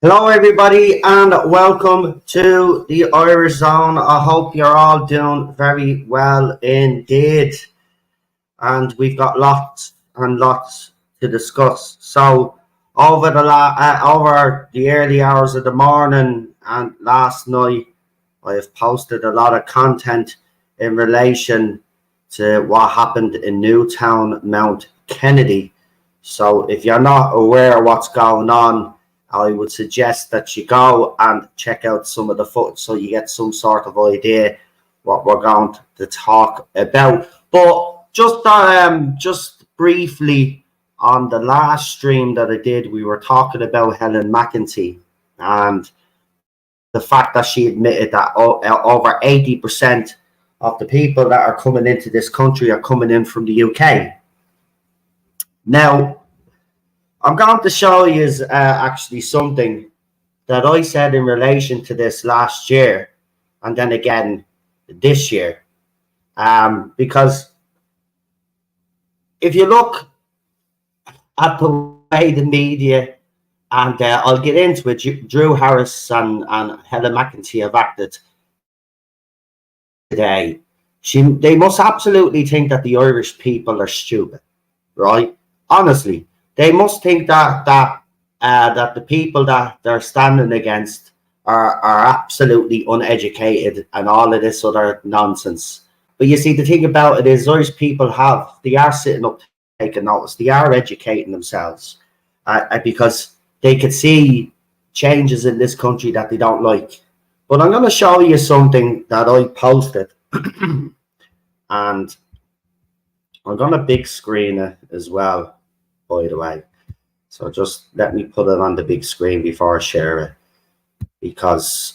Hello, everybody, and welcome to the Irish Zone. I hope you're all doing very well indeed. And we've got lots and lots to discuss. So, over the early hours of the morning and last night, I have posted a lot of content in relation to what happened in Newtownmountkennedy. So, if you're not aware of what's going on, I would suggest that you go and check out some of the footage so you get some sort of idea what we're going to talk about. But just briefly, on the last stream that I did, we were talking about Helen Mcentee and the fact that she admitted that over 80% of the people that are coming into this country are coming in from the UK. Now, I'm going to show you actually something that I said in relation to this last year and then again this year. Because if you look at the way the media, and I'll get into it, Drew Harris and Helen Mcentee have acted today, they must absolutely think that the Irish people are stupid, right? Honestly. They must think that the people that they're standing against are absolutely uneducated and all of this other nonsense. But you see, the thing about it is, Irish people they are sitting up taking notice. They are educating themselves because they could see changes in this country that they don't like. But I'm going to show you something that I posted, and I'm going to big screen it as well, by the way. So just let me put it on the big screen before I share it, because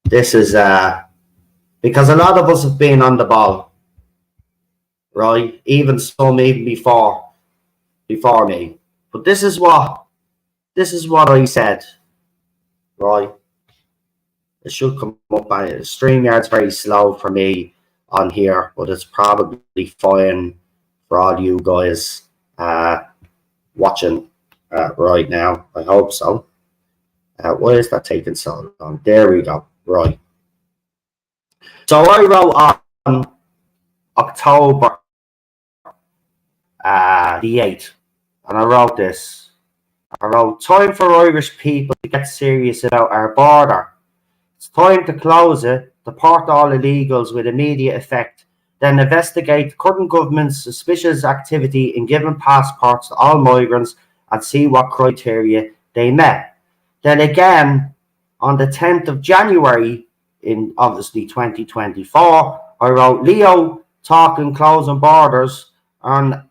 this is because a lot of us have been on the ball, right? Even before me. But this is what I said, right? It should come up. StreamYard's very slow for me on here, but it's probably fine for all you guys watching right now. I hope so. Why is that taking so long? There we go. Right. So I wrote on October the 8th, and I wrote this. I wrote, time for Irish people to get serious about our border. It's time to close it, deport all illegals with immediate effect, then investigate the current government's suspicious activity in giving passports to all migrants and see what criteria they met. Then again, on the 10th of January, in obviously 2024, I wrote, Leo talking closing borders and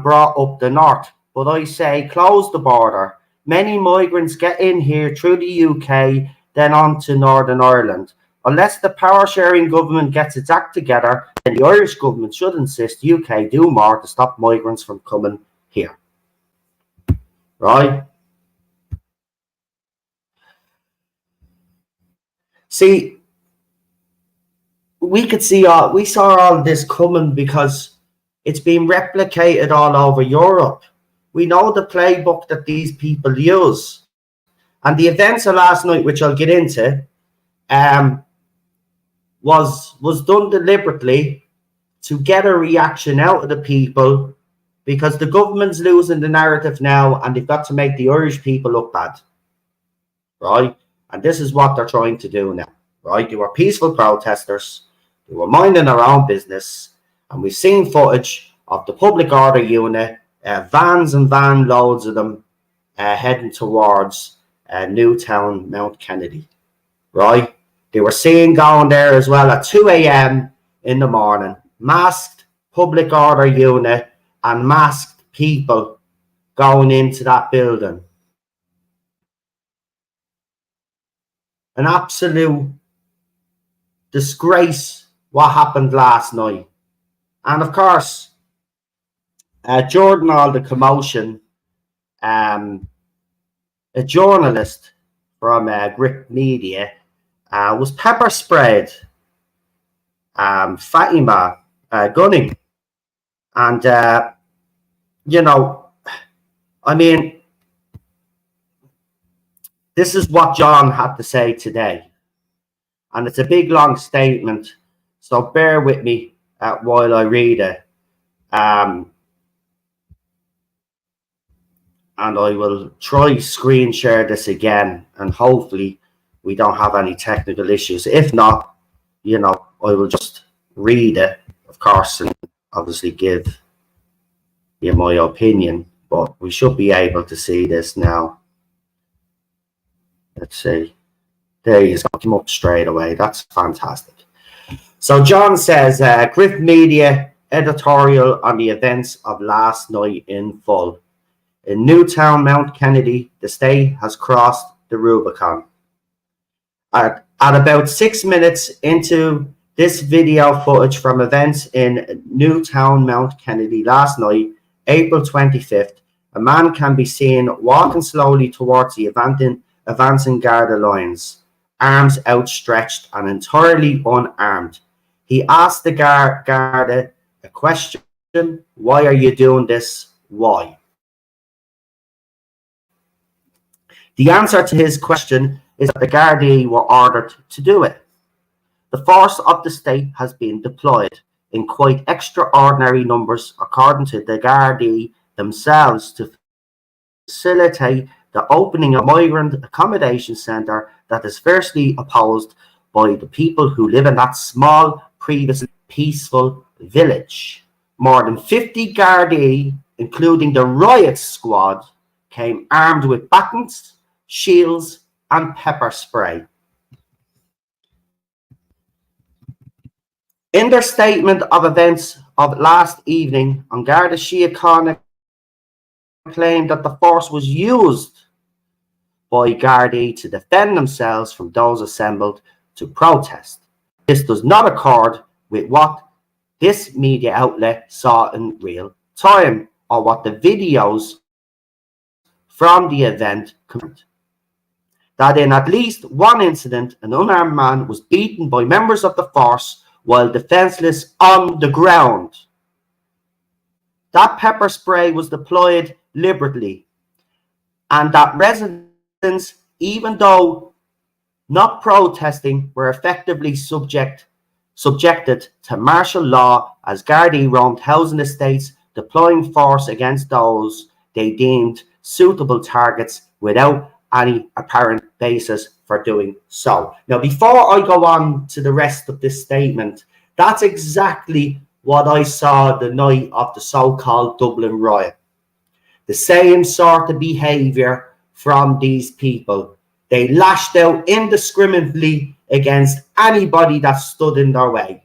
brought up the north. But I say, close the border. Many migrants get in here through the UK, then on to Northern Ireland. Unless the power-sharing government gets its act together, then the Irish government should insist the UK do more to stop migrants from coming here. Right? See, we saw all this coming because it's been replicated all over Europe. We know the playbook that these people use. And the events of last night, which I'll get into, was done deliberately to get a reaction out of the people, because the government's losing the narrative now and they've got to make the Irish people look bad, right? And this is what they're trying to do now, right? They were peaceful protesters, they were minding their own business, and we've seen footage of the public order unit, vans and van loads of them heading towards Newtownmountkennedy, right? They were seen going there as well at 2 a.m. in the morning, masked public order unit and masked people going into that building. An absolute disgrace what happened last night. And of course, during all the commotion, a journalist from Grip Media was pepper sprayed, Fatima Gunning. And, I mean, this is what John had to say today. And it's a big, long statement. So bear with me while I read it. And I will try screen share this again. And hopefully we don't have any technical issues. If not, you know, I will just read it, of course, and obviously give you my opinion. But we should be able to see this now. Let's see. There you go. Come up straight away. That's fantastic. So John says, Griff Media editorial on the events of last night in full. In Newtownmountkennedy, the state has crossed the Rubicon. At about 6 minutes into this video footage from events in Newtownmountkennedy last night, April 25th, a man can be seen walking slowly towards the advancing Garda lines, arms outstretched and entirely unarmed. He asked the Garda a question: why are you doing this? Why? The answer to his question is that the Gardaí were ordered to do it. The force of the state has been deployed in quite extraordinary numbers, according to the Gardaí themselves, to facilitate the opening of a migrant accommodation centre that is fiercely opposed by the people who live in that small, previously peaceful village. More than 50 Gardaí, including the riot squad, came armed with batons, shields and pepper spray. In their statement of events of last evening, on Garda Síochána claimed that the force was used by Gardaí to defend themselves from those assembled to protest. This does not accord with what this media outlet saw in real time, or what the videos from the event confirmed. That in at least one incident, an unarmed man was beaten by members of the force while defenseless on the ground. That pepper spray was deployed deliberately, and that residents, even though not protesting, were effectively subjected to martial law as Gardaí roamed housing estates, deploying force against those they deemed suitable targets without any apparent basis for doing so. Now, before I go on to the rest of this statement, that's exactly what I saw the night of the so-called Dublin riot. The same sort of behaviour from these people. They lashed out indiscriminately against anybody that stood in their way,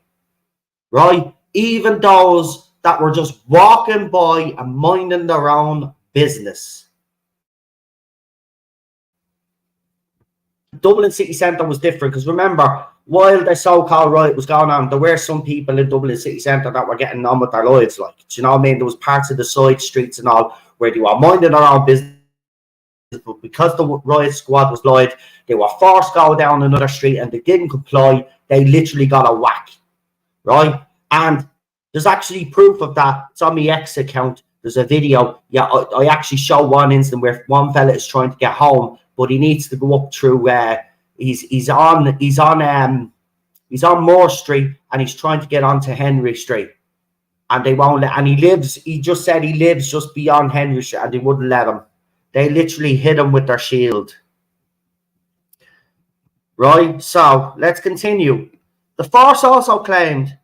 right? Even those that were just walking by and minding their own business. Dublin city centre was different because remember, while the so-called riot was going on, there were some people in Dublin city centre that were getting on with their lives. Like, do you know what I mean? There was parts of the side streets and all where they were minding their own business, but because the riot squad was live, they were forced to go down another street and they didn't comply. They literally got a whack, right? And there's actually proof of that. It's on my X account. There's a video. Yeah, I actually show one incident where one fella is trying to get home, but he needs to go up through he's on Moore Street and he's trying to get onto Henry Street, and they won't let. And he just said he lives just beyond Henry Street, and they wouldn't let him. They literally hit him with their shield. Right, so let's continue. The force also claimed,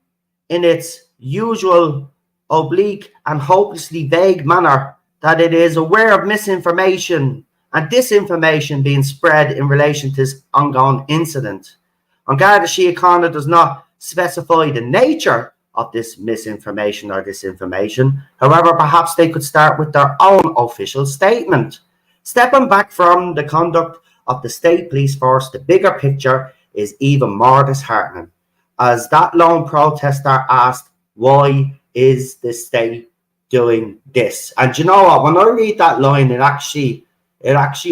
in its usual oblique and hopelessly vague manner, that it is aware of misinformation and disinformation being spread in relation to this ongoing incident. On Garda Síochána does not specify the nature of this misinformation or disinformation. However, perhaps they could start with their own official statement. Stepping back from the conduct of the state police force, the bigger picture is even more disheartening. As that lone protester asked, why is the state doing this? And you know what? When I read that line, it actually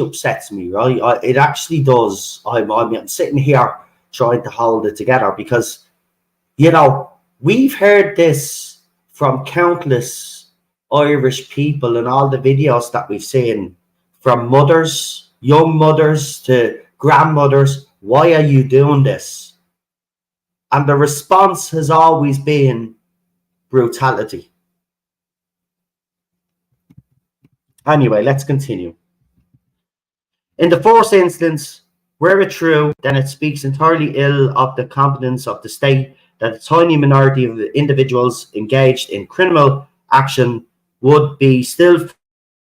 upsets me, right? It actually does. I'm sitting here trying to hold it together because, you know, we've heard this from countless Irish people and all the videos that we've seen from mothers, young mothers to grandmothers, why are you doing this? And the response has always been brutality. Anyway, let's continue. In the first instance, were it true, then it speaks entirely ill of the competence of the state that a tiny minority of individuals engaged in criminal action would be still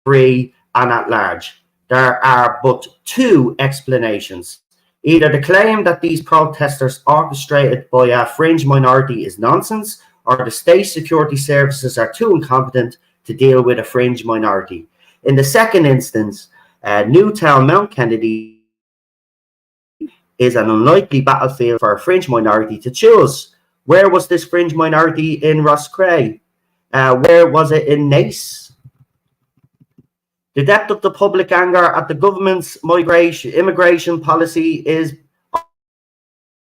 free and at large. There are but two explanations. Either the claim that these protesters orchestrated by a fringe minority is nonsense, or the state security services are too incompetent to deal with a fringe minority. In the second instance, Newtownmountkennedy is an unlikely battlefield for a fringe minority to choose. Where was this fringe minority in Roscrea? Where was it in Naas? The depth of the public anger at the government's immigration policy is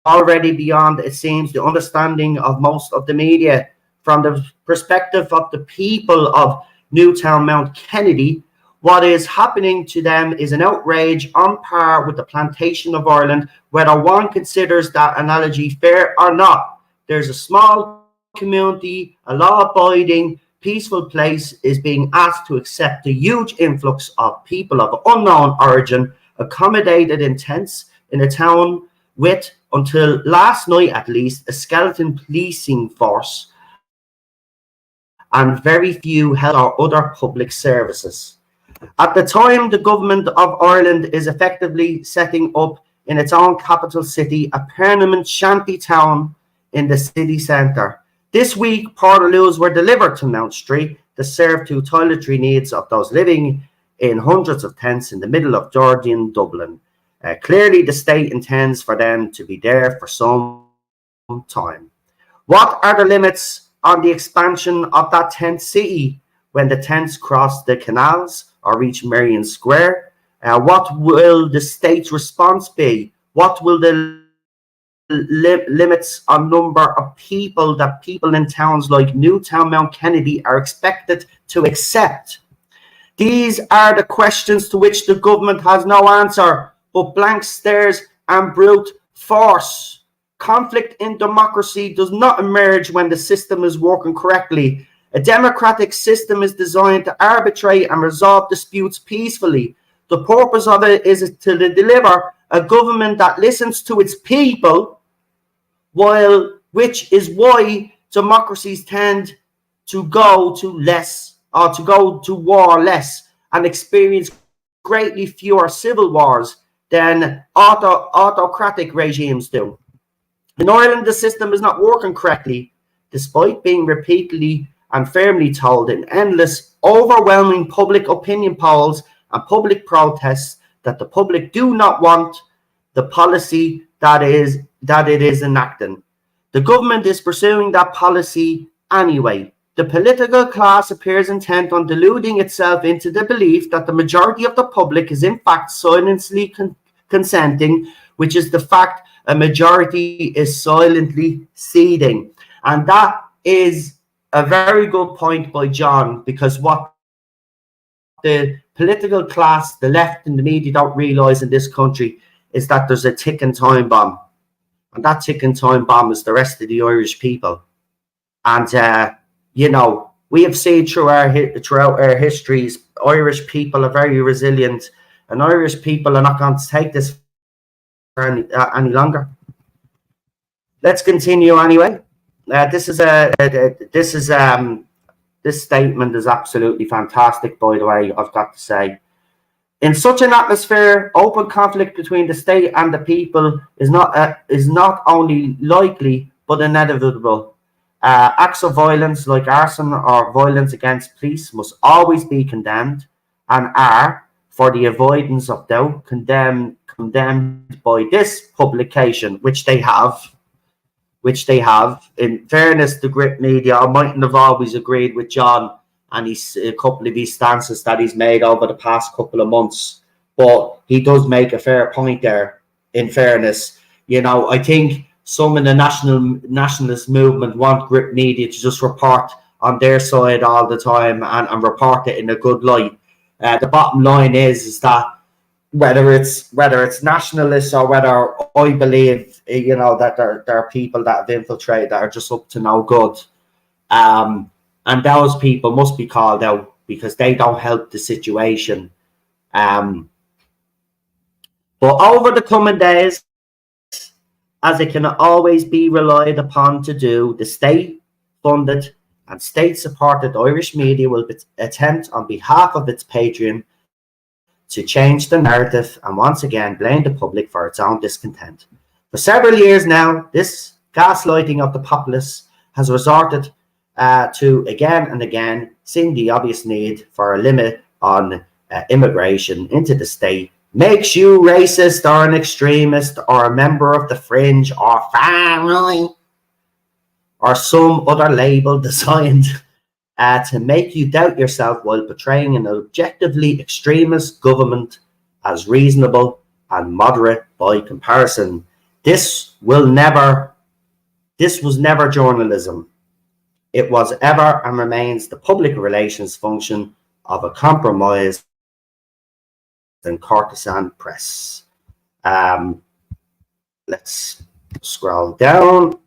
already beyond, it seems, the understanding of most of the media. From the perspective of the people of Newtownmountkennedy, what is happening to them is an outrage on par with the plantation of Ireland, whether one considers that analogy fair or not. There's a small community, a law-abiding, peaceful place is being asked to accept the huge influx of people of unknown origin, accommodated in tents in a town with, until last night at least, a skeleton policing force and very few health or other public services. At the time, the government of Ireland is effectively setting up in its own capital city a permanent shanty town in the city centre. This week, portaloos were delivered to Mount Street to serve to toiletry needs of those living in hundreds of tents in the middle of Georgian Dublin. Clearly, the state intends for them to be there for some time. What are the limits on the expansion of that tent city when the tents cross the canals or reach Merrion Square? What will the state's response be? What will the limits on number of people that people in towns like Newtownmountkennedy are expected to accept? These are the questions to which the government has no answer, but blank stares and brute force. Conflict in democracy does not emerge when the system is working correctly. A democratic system is designed to arbitrate and resolve disputes peacefully. The purpose of it is to deliver a government that listens to its people, which is why democracies tend to go to war less and experience greatly fewer civil wars than autocratic regimes do. In Ireland, the system is not working correctly, despite being repeatedly and firmly told in endless, overwhelming public opinion polls and public protests that the public do not want the policy that it is enacting. The government is pursuing that policy anyway. The political class appears intent on deluding itself into the belief that the majority of the public is in fact silently consenting, which is the fact a majority is silently ceding. And that is a very good point by John, because what the political class, the left and the media don't realise in this country is that there's a ticking time bomb. And that ticking time bomb is the rest of the Irish people. And, we have seen throughout our histories, Irish people are very resilient, and Irish people are not going to take this for any longer. Let's continue anyway. This statement is absolutely fantastic, by the way, I've got to say. In such an atmosphere, open conflict between the state and the people is not only likely but inevitable. Acts of violence like arson or violence against police must always be condemned and are, for the avoidance of doubt, condemned by this publication, which they have. In fairness to Grit Media, I mightn't have always agreed with John and a couple of his stances that he's made over the past couple of months, but he does make a fair point there, in fairness. I think some in the nationalist movement want Grit Media to just report on their side all the time and report it in a good light. The bottom line is that whether it's nationalists or whether I believe, you know, that there are people that have infiltrated that are just up to no good, and those people must be called out because they don't help the situation. But over the coming days, as it can always be relied upon to do, the state-funded and state-supported Irish media will attempt on behalf of its patron to change the narrative and once again blame the public for its own discontent. For several years now, this gaslighting of the populace has resorted to again and again seeing the obvious need for a limit on immigration into the state makes you racist or an extremist or a member of the fringe or family or some other label designed to make you doubt yourself while portraying an objectively extremist government as reasonable and moderate by comparison. This was never journalism. It was ever and remains the public relations function of a compromised and courtesan press. Let's scroll down.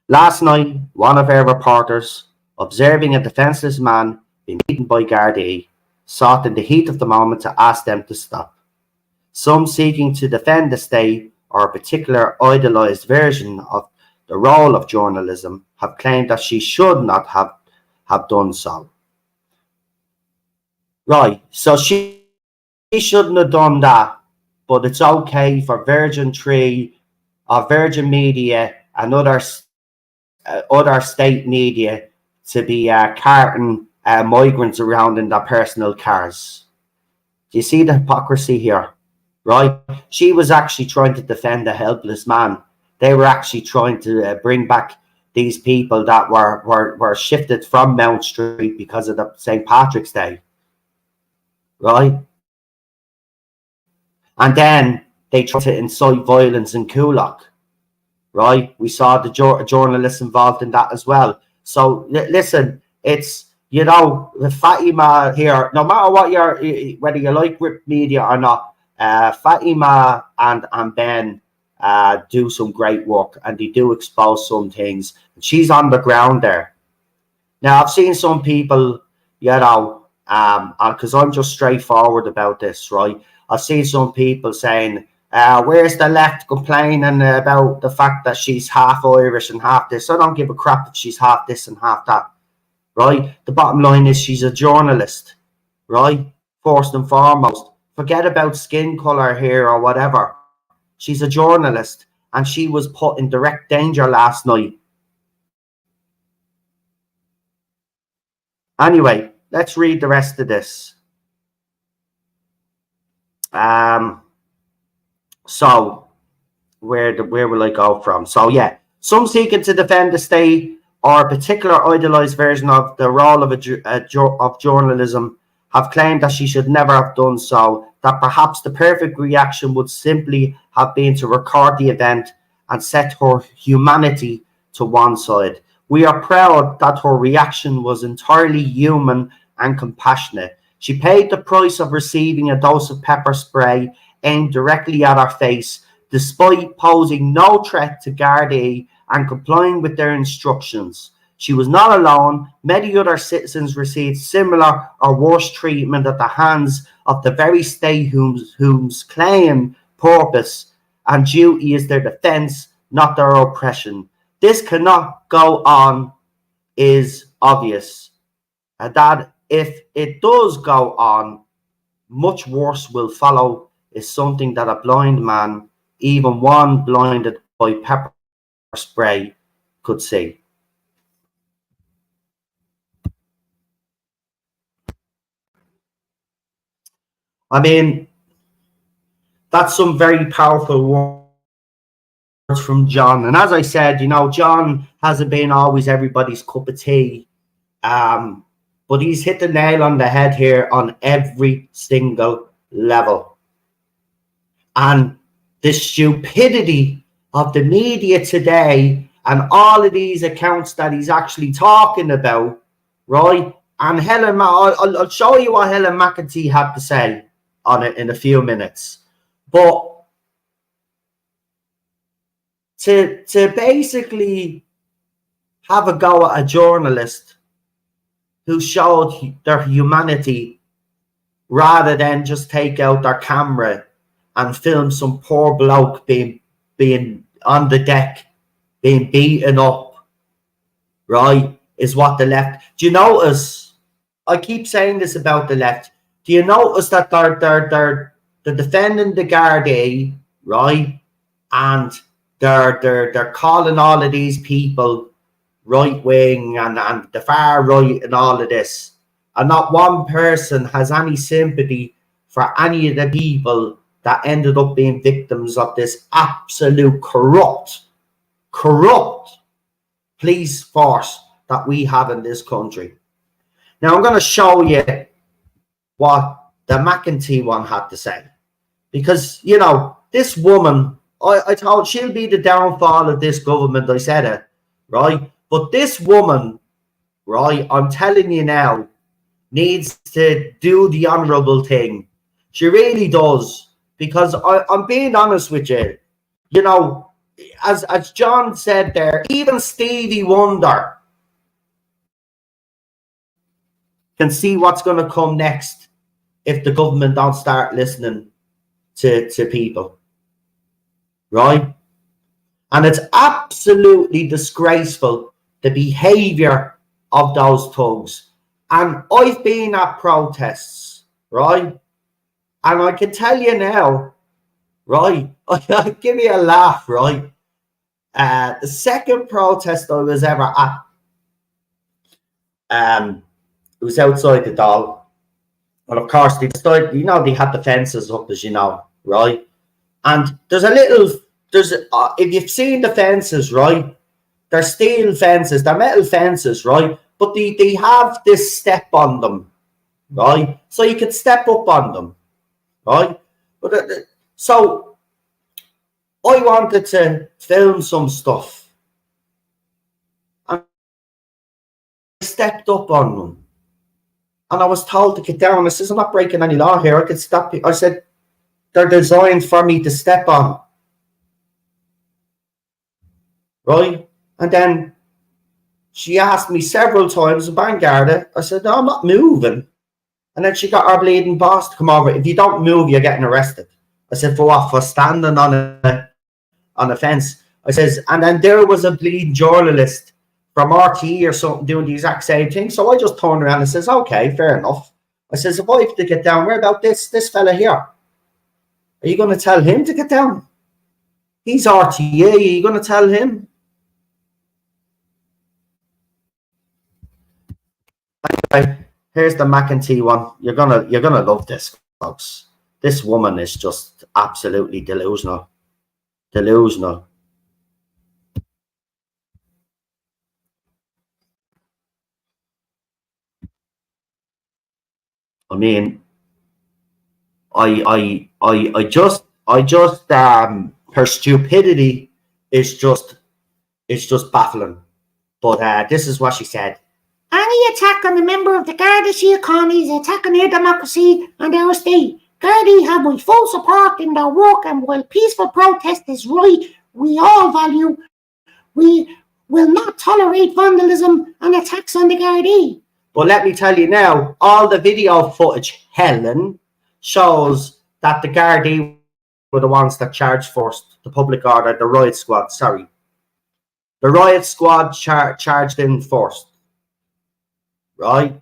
Last night, one of our reporters, observing a defenceless man being beaten by Garda, sought in the heat of the moment to ask them to stop. Some seeking to defend the state or a particular idealised version of the role of journalism have claimed that she should not have done so. Right, so she shouldn't have done that, but it's okay for Virgin Tree or Virgin Media and other state media to be carting migrants around in their personal cars. Do you see the hypocrisy here? Right? She was actually trying to defend a helpless man. They were actually trying to bring back these people that were shifted from Mount Street because of the St. Patrick's Day. Right? And then they tried to incite violence in Coolock. Right? We saw the journalists involved in that as well. So listen, it's, you know, Fatima here, no matter what whether you like Rip Media or not, Fatima and Ben do some great work and they do expose some things. She's on the ground there. Now, I've seen some people, you know, because I'm just straightforward about this, right? I've seen some people saying, where's the left complaining about the fact that she's half Irish and half this? I don't give a crap if she's half this and half that, right? The bottom line is she's a journalist, right? First and foremost. Forget about skin colour here or whatever. She's a journalist and she was put in direct danger last night. Anyway, let's read the rest of this. So, where will I go from? So, yeah, some seeking to defend the state or a particular idealised version of the role of journalism have claimed that she should never have done so, that perhaps the perfect reaction would simply have been to record the event and set her humanity to one side. We are proud that her reaction was entirely human and compassionate. She paid the price of receiving a dose of pepper spray aimed directly at her face, despite posing no threat to Garda and complying with their instructions. She was not alone. Many other citizens received similar or worse treatment at the hands of the very state whose claim, purpose, and duty is their defence, not their oppression. This cannot go on is obvious. That if it does go on, much worse will follow is something that a blind man, even one blinded by pepper spray, could see. I mean, that's some very powerful words from John. And as I said, you know, John hasn't been always everybody's cup of tea. But he's hit the nail on the head here on every single level. And the stupidity of the media today And all of these accounts that he's actually talking about, right? And Helen, I'll show you what Helen Mcentee had to say on it in a few minutes. But to basically have a go at a journalist who showed their humanity rather than just take out their camera and film some poor bloke being on the deck, being beaten up, right, is what the left... Do you notice, I keep saying this about the left, do you notice that they're defending the Garda, right, and they're calling all of these people right wing and the far right and all of this, and not one person has any sympathy for any of the people that ended up being victims of this absolute corrupt police force that we have in this country. Now I'm going to show you what the Mcentee one had to say, because, you know, this woman, I thought she'll be the downfall of this government. I said it, right? But this woman, right, I'm telling you now, needs to do the honourable thing. She really does, because I'm being honest with you. You know, as John said there, even Stevie Wonder can see what's going to come next if the government don't start listening to people, right? And it's absolutely disgraceful, the behaviour of those thugs. And I've been at protests, right? And I can tell you now, right, give me a laugh, right? The second protest I was ever at, it was outside the Doll. And of course, they started, you know, they had the fences up, as you know, right? And if you've seen the fences, right, they're steel fences, they're metal fences, right? But they have this step on them, right? So you can step up on them, right? But so I wanted to film some stuff, and I stepped up on them, and I was told to get down. I says, I'm not breaking any law here. I could stop you. I said, they're designed for me to step on, right? And then she asked me several times about Garda. I said, no, I'm not moving. And then she got our bleeding boss to come over. If you don't move, you're getting arrested. I said, for what? For standing on a fence. I says, and then there was a bleeding journalist from RTE or something doing the exact same thing. So I just turned around and says, okay, fair enough. I says, if I have to get down, where about this fella here? Are you going to tell him to get down? He's RTE. Are you going to tell him? Anyway, here's the Mcentee one. You're gonna love this, folks. This woman is just absolutely delusional. Delusional. I mean, I just her stupidity is just baffling. But this is what she said. Any attack on a member of the Garda Síochána is an attack on their democracy and our state. Garda have my full support in their work, and while peaceful protest is right, we all value, we will not tolerate vandalism and attacks on the Garda. But let me tell you now, all the video footage, Helen, shows that the Garda were the ones that charged first. The public order, the riot squad, sorry. The riot squad charged in first. Right?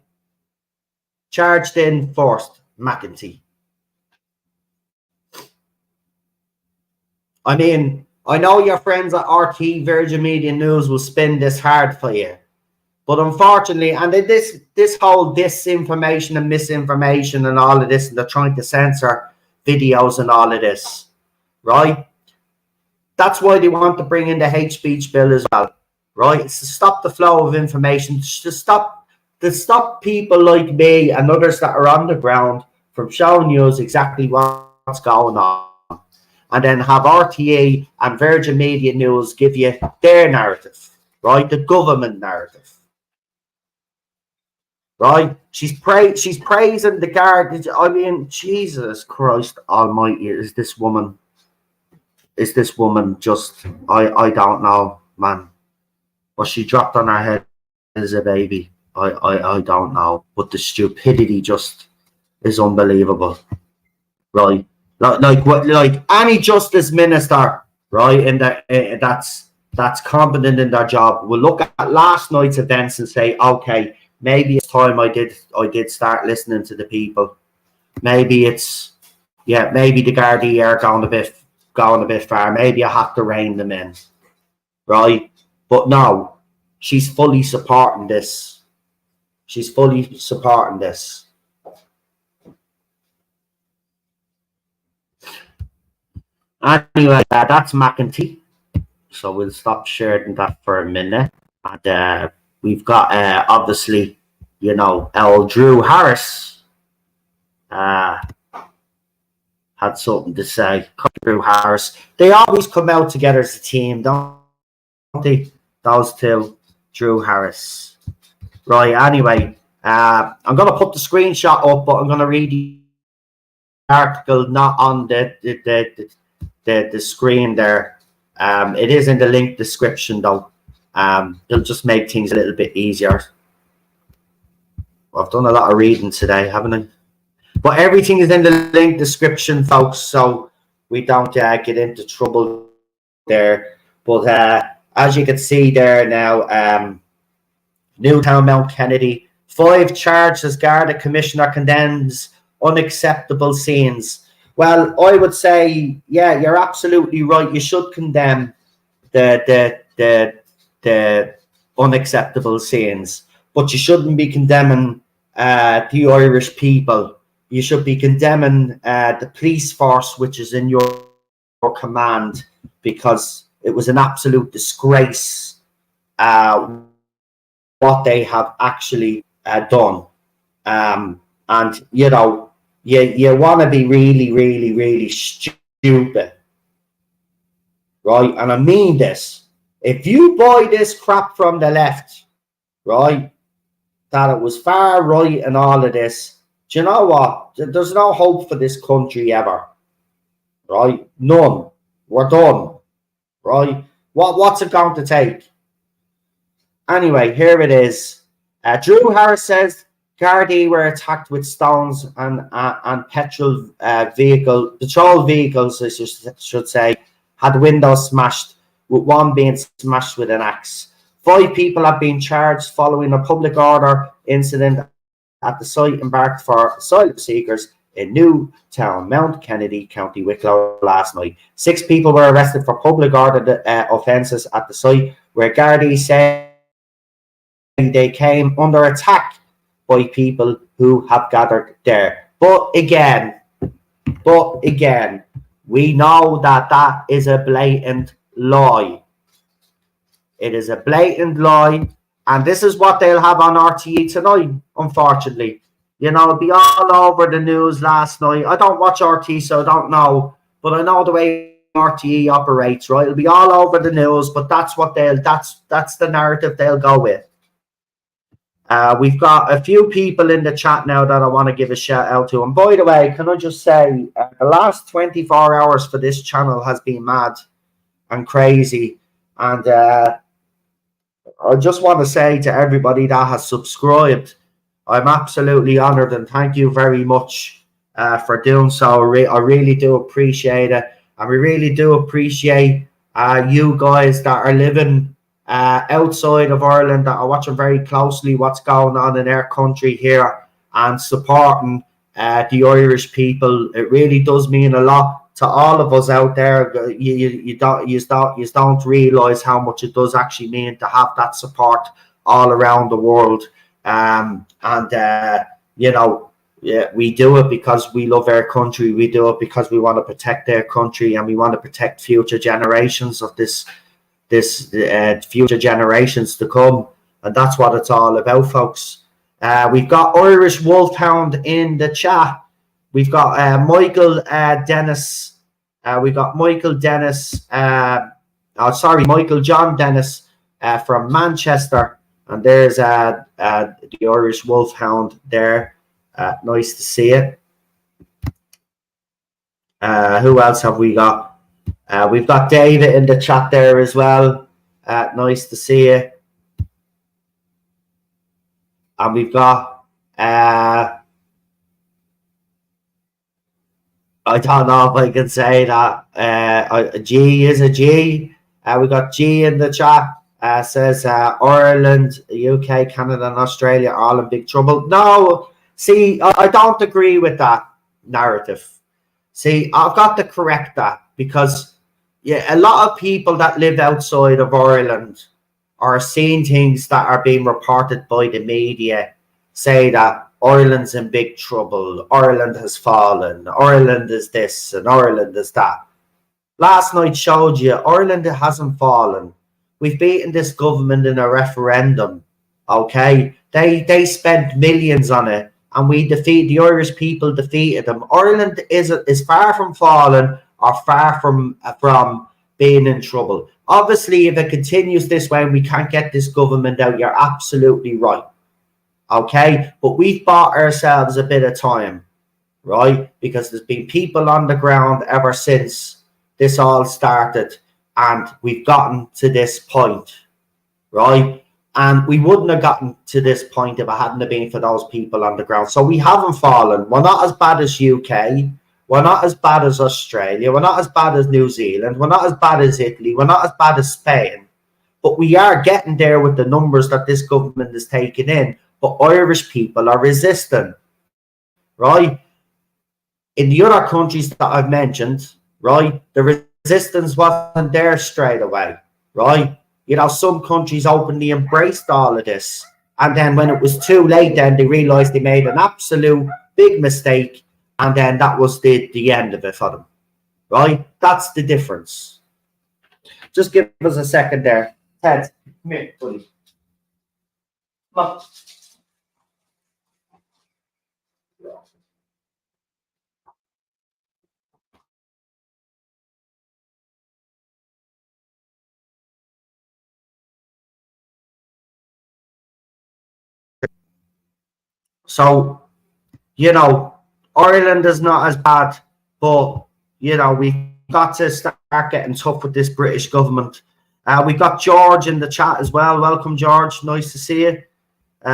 Charged in first, Mcentee. I mean, I know your friends at RT Virgin Media News will spin this hard for you. But unfortunately, and this whole disinformation and misinformation and all of this, and they're trying to censor videos and all of this, right? That's why they want to bring in the hate speech bill as well, right? It's to stop the flow of information, to stop people like me and others that are on the ground from showing you exactly what's going on. and then have RTE and Virgin Media News give you their narrative, right? The government narrative, right? She's praising the Garda. I mean, Jesus Christ Almighty, is this woman just? I don't know, man. What she dropped on her head as a baby, I don't know. But the stupidity just is unbelievable, right? Like any justice minister, right? And that's competent in their job will look at last night's events and say, okay, maybe it's time I did start listening to the people. Maybe maybe the Gardaí are going a bit far. Maybe I have to rein them in, right? But no, she's fully supporting this. She's fully supporting this. Anyway, that's Mcentee. So we'll stop sharing that for a minute. And we've got, obviously, you know, Drew Harris had something to say. Drew Harris. They always come out together as a team, don't they? Those two, Drew Harris. Right, anyway, I'm going to put the screenshot up, but I'm going to read the article not on the screen there. It is in the link description, though. It'll just make things a little bit easier. I've done a lot of reading today, haven't I? But everything is in the link description, folks, so we don't get into trouble there. But as you can see there now, Newtownmountkennedy, 5 charges. Garda Commissioner condemns unacceptable scenes. Well, I would say, yeah, you're absolutely right. You should condemn the unacceptable scenes, but you shouldn't be condemning the Irish people. You should be condemning the police force, which is in your command, because it was an absolute disgrace what they have actually done. And, you know, you want to be really, really, really stupid, right? And I mean this. If you buy this crap from the left, right, that it was far right and all of this, do you know what? There's no hope for this country ever, right? None. We're done, right? What's it going to take? Anyway, here it is. Drew Harris says Gardaí were attacked with stones and patrol vehicles, I should say, had windows smashed, with one being smashed with an axe. 5 people have been charged following a public order incident at the site embarked for asylum seekers in Newtownmountkennedy, County Wicklow last night. 6 people were arrested for public order offences at the site, where Gardaí say they came under attack by people who have gathered there. But again, we know that is a blatant lie. It is a blatant lie, and this is what they'll have on RTE tonight, unfortunately. You know, it'll be all over the news last night. I don't watch RTE, so I don't know, but I know the way RTE operates, right? It'll be all over the news, but that's what that's the narrative they'll go with. We've got a few people in the chat now that I want to give a shout out to. And by the way, can I just say, the last 24 hours for this channel has been mad and crazy. And I just want to say to everybody that has subscribed, I'm absolutely honored and thank you very much for doing so. I really do appreciate it. And we really do appreciate you guys that are living outside of Ireland, that are watching very closely what's going on in our country here and supporting the Irish people. It really does mean a lot to all of us out there. You don't realise how much it does actually mean to have that support all around the world. You know, yeah, we do it because we love our country. We do it because we want to protect our country, and we want to protect future generations of this future generations to come. And that's what it's all about, folks. We've got Irish Wolfhound in the chat. We've got Michael Dennis We got Michael John Dennis from Manchester. And there's the Irish Wolfhound there. Nice to see it. Who else have we got? We've got David in the chat there as well. Nice to see you. And we've got I don't know if I can say that. G is a G. We got G in the chat. Says Ireland, UK, Canada, and Australia are all in big trouble. No, see, I don't agree with that narrative. See, I've got to correct that because a lot of people that live outside of Ireland are seeing things that are being reported by the media, say that Ireland's in big trouble, Ireland has fallen, Ireland is this and Ireland is that. Last night showed you Ireland hasn't fallen. We've beaten this government in a referendum, okay? They spent millions on it, and the Irish people defeated them. Ireland is far from fallen or far from being in trouble. Obviously, if it continues this way and we can't get this government out, you're absolutely right, okay? But we've bought ourselves a bit of time, right? Because there's been people on the ground ever since this all started. And we've gotten to this point, right? And we wouldn't have gotten to this point if it hadn't been for those people on the ground. So we haven't fallen. We're not as bad as UK. We're not as bad as Australia. We're not as bad as New Zealand. We're not as bad as Italy. We're not as bad as Spain. But we are getting there with the numbers that this government is taking in. But Irish people are resisting, right? In the other countries that I've mentioned, right, the resistance wasn't there straight away, right? You know, some countries openly embraced all of this. And then when it was too late, then they realized they made an absolute big mistake. And then that was the end of it for them, right? That's the difference. Just give us a second there. Ted, come here, buddy. Come on. So, you know, Ireland is not as bad, but, you know, we've got to start getting tough with this British government. We got George in the chat as well. Welcome, George. Nice to see you.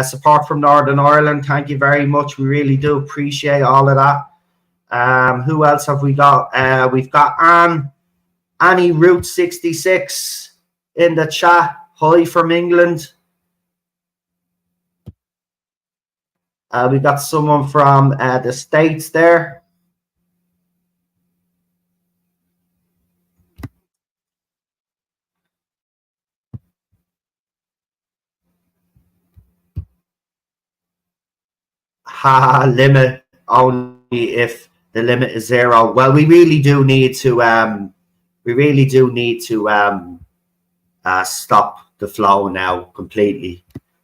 Support from Northern Ireland. Thank you very much. We really do appreciate all of that. Who else have we got? We've got Annie Route 66 in the chat. Hi from England. We got someone from the States there. Limit only if the limit is 0. Well, we really do need to stop the flow now completely.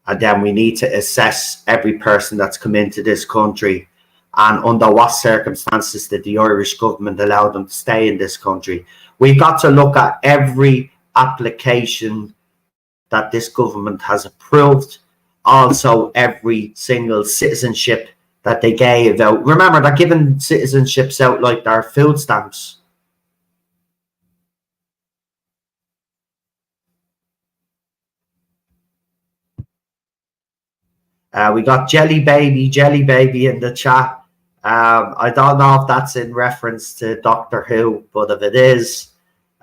And then we need to assess every person that's come into this country and under what circumstances did the Irish government allow them to stay in this country. We've got to look at every application that this government has approved, also every single citizenship that they gave out. Remember, they're giving citizenships out like they're food stamps. We got Jelly Baby in the chat. I don't know if that's in reference to Doctor Who, but if it is,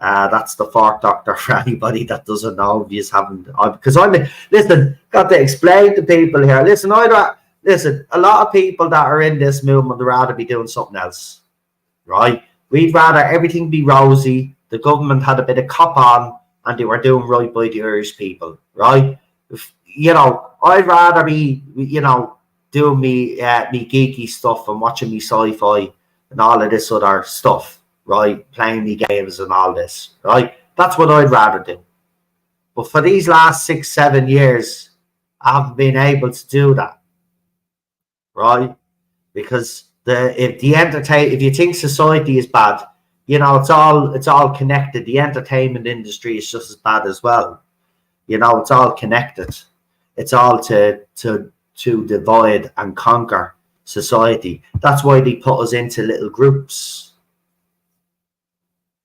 that's the fourth Doctor for anybody that doesn't know. If you haven't, because got to explain to people here. Listen, a lot of people that are in this movement would rather be doing something else, right? We'd rather everything be rosy. The government had a bit of cop on, and they were doing right by the Irish people, right? You know, I'd rather be, you know, doing me geeky stuff and watching me sci-fi and all of this other stuff, right? Playing me games and all this, right? That's what I'd rather do. But for these last 6-7 years, I haven't been able to do that, right? Because if you think society is bad, you know, it's all connected. The entertainment industry is just as bad as well. You know, it's all connected. It's all to divide and conquer society. That's why they put us into little groups.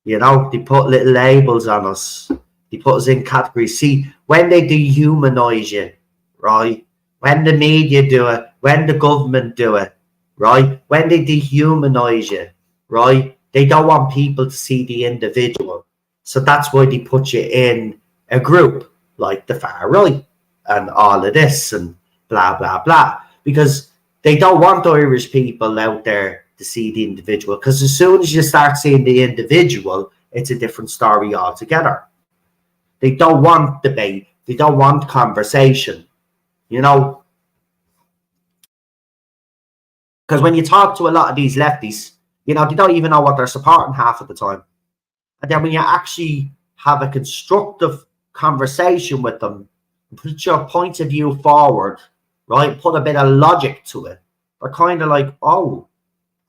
You know, they put little labels on us. They put us in categories. See, when they dehumanize you, right? When the media do it, when the government do it, right? When they dehumanize you, right? They don't want people to see the individual. So that's why they put you in a group like the far right and all of this and blah, blah, blah. Because they don't want Irish people out there to see the individual. Because as soon as you start seeing the individual, it's a different story altogether. They don't want debate. They don't want conversation. You know, because when you talk to a lot of these lefties, you know, they don't even know what they're supporting half of the time. And then when you actually have a constructive conversation with them, put your point of view forward, right? Put a bit of logic to it. They're kind of like, oh,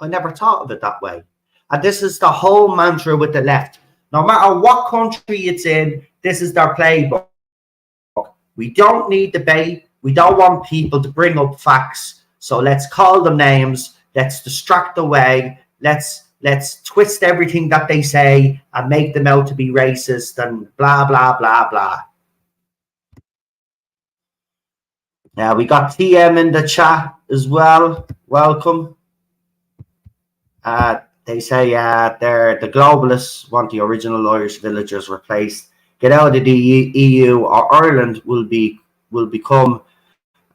I never thought of it that way. And this is the whole mantra with the left. No matter what country it's in, this is their playbook. We don't need debate. We don't want people to bring up facts. So let's call them names. Let's distract away. Let's twist everything that they say and make them out to be racist and blah, blah, blah, blah. Yeah, we got TM in the chat as well. Welcome. They say the globalists want the original Irish villagers replaced. Get out of the EU or Ireland will become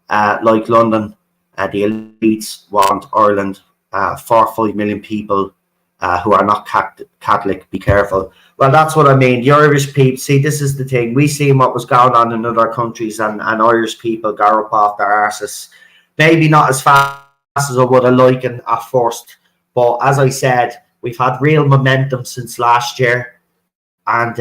like London. The elites want Ireland. 4 or 5 million people who are not Catholic. Be careful. Well, that's what I mean. The Irish people, see, this is the thing. We seen what was going on in other countries, and Irish people got up off their arses. Maybe not as fast as I would have liked at first, but as I said, we've had real momentum since last year, and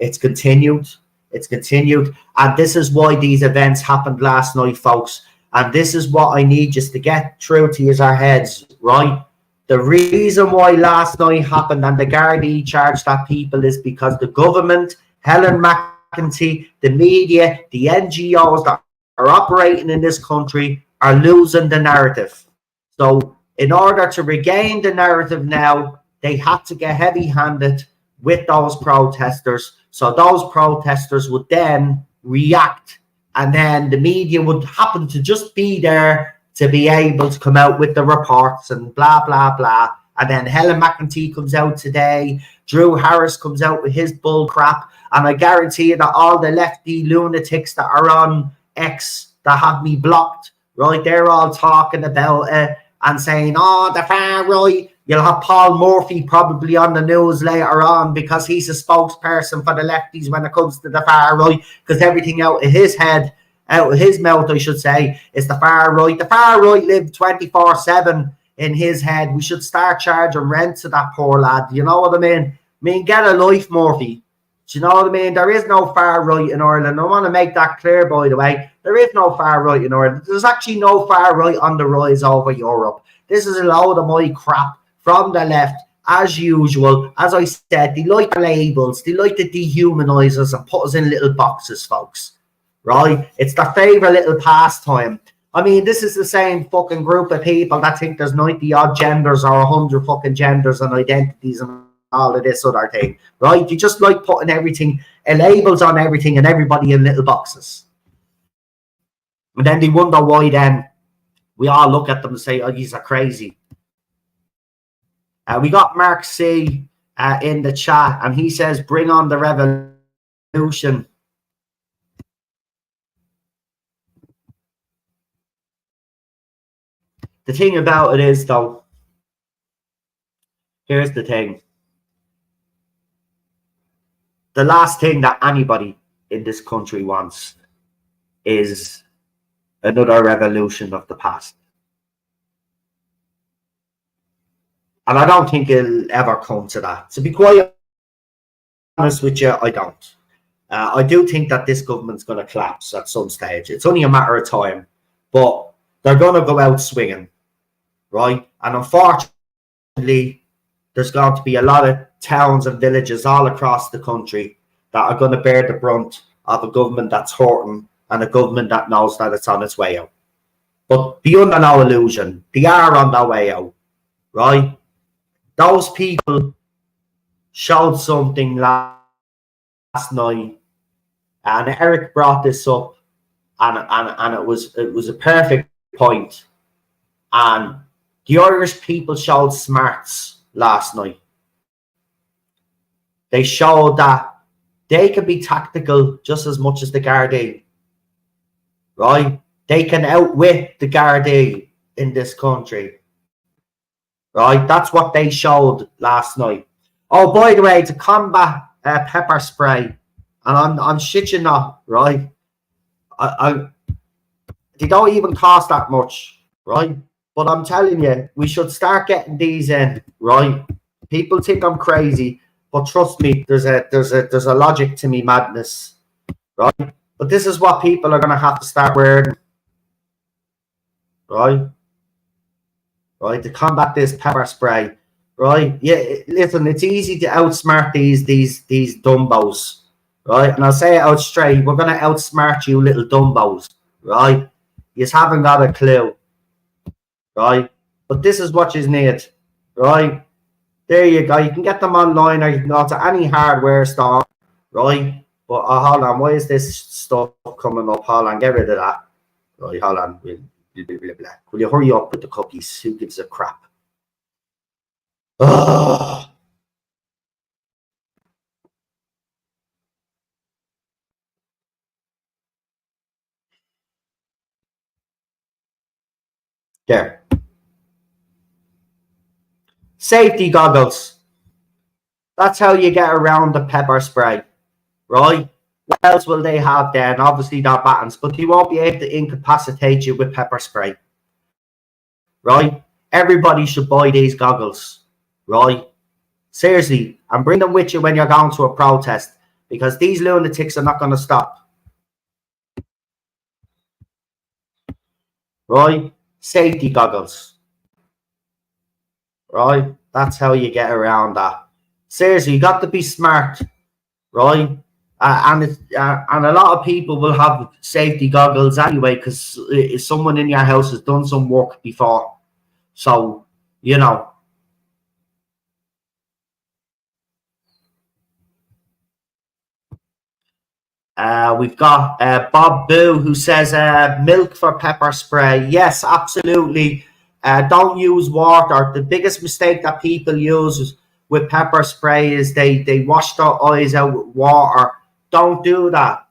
it's continued. It's continued, and this is why these events happened last night, folks. And this is what I need just to get through to our heads, right? The reason why last night happened and the Garda charged that people is because the government, Helen Mcentee, the media, the NGOs that are operating in this country are losing the narrative. So in order to regain the narrative now, they had to get heavy-handed with those protesters. So those protesters would then react. And then the media would happen to just be there to be able to come out with the reports and blah, blah, blah. And then Helen Mcentee comes out today. Drew Harris comes out with his bull crap. And I guarantee you that all the lefty lunatics that are on X that have me blocked, right, they're all talking about it and saying, oh, the far right. You'll have Paul Murphy probably on the news later on because he's a spokesperson for the lefties when it comes to the far right, because everything out of his head, out of his mouth, I should say, is the far right. The far right live 24/7 in his head. We should start charging rent to that poor lad. You know what I mean? I mean, get a life, Murphy. Do you know what I mean? There is no far right in Ireland. I want to make that clear, by the way. There is no far right in Ireland. There's actually no far right on the rise over Europe. This is a load of my crap from the left, as usual. As I said, they like labels. They like to dehumanize us and put us in little boxes, folks. Right? It's their favourite little pastime. I mean, this is the same fucking group of people that think there's 90 odd genders or 100 fucking genders and identities and all of this other thing. Right? You just like putting everything, labels on everything and everybody in little boxes. And then they wonder why then we all look at them and say, oh, these are crazy. We got Mark C in the chat, and he says, bring on the revolution. The thing about it is, though, here's the thing. The last thing that anybody in this country wants is another revolution of the past. And I don't think it'll ever come to that. To be quite honest with you, I don't. I do think that this government's going to collapse at some stage. It's only a matter of time. But they're going to go out swinging, right? And unfortunately, there's going to be a lot of towns and villages all across the country that are going to bear the brunt of a government that's hurting and a government that knows that it's on its way out. But be under no illusion, they are on their way out, right? Those people showed something last night, and Eric brought this up, and it was a perfect point. And the Irish people showed smarts last night. They showed that they can be tactical just as much as the Garda, right? They can outwit the Garda in this country, right? That's what they showed last night. Oh, by the way, to combat pepper spray, and I'm shit you not, right? They don't even cost that much, right? But I'm telling you, we should start getting these in, right? People think I'm crazy, but trust me, there's a logic to me madness, right? But this is what people are gonna have to start wearing, right? Right, to combat this pepper spray, right? Yeah, listen, it's easy to outsmart these dumbos, right? And I'll say it out straight, we're gonna outsmart you little dumbos, right? You just haven't got a clue, right? But this is what you need, right? There you go. You can get them online, or you can go to any hardware store, right? But hold on, why is this stuff coming up? Hold on, get rid of that. Right, hold on. Will you hurry up with the cookies? Who gives a crap? Ugh. There. Safety goggles. That's how you get around the pepper spray, right? What else will they have then? Obviously, their batons, but they won't be able to incapacitate you with pepper spray, right? Everybody should buy these goggles, right? Seriously, and bring them with you when you're going to a protest, because these lunatics are not going to stop, right? Safety goggles, right? That's how you get around that. Seriously, you got to be smart, right? And a lot of people will have safety goggles anyway, because someone in your house has done some work before. So, you know. We've got Bob Boo, who says milk for pepper spray. Yes, absolutely. Don't use water. The biggest mistake that people use with pepper spray is they wash their eyes out with water. Don't do that.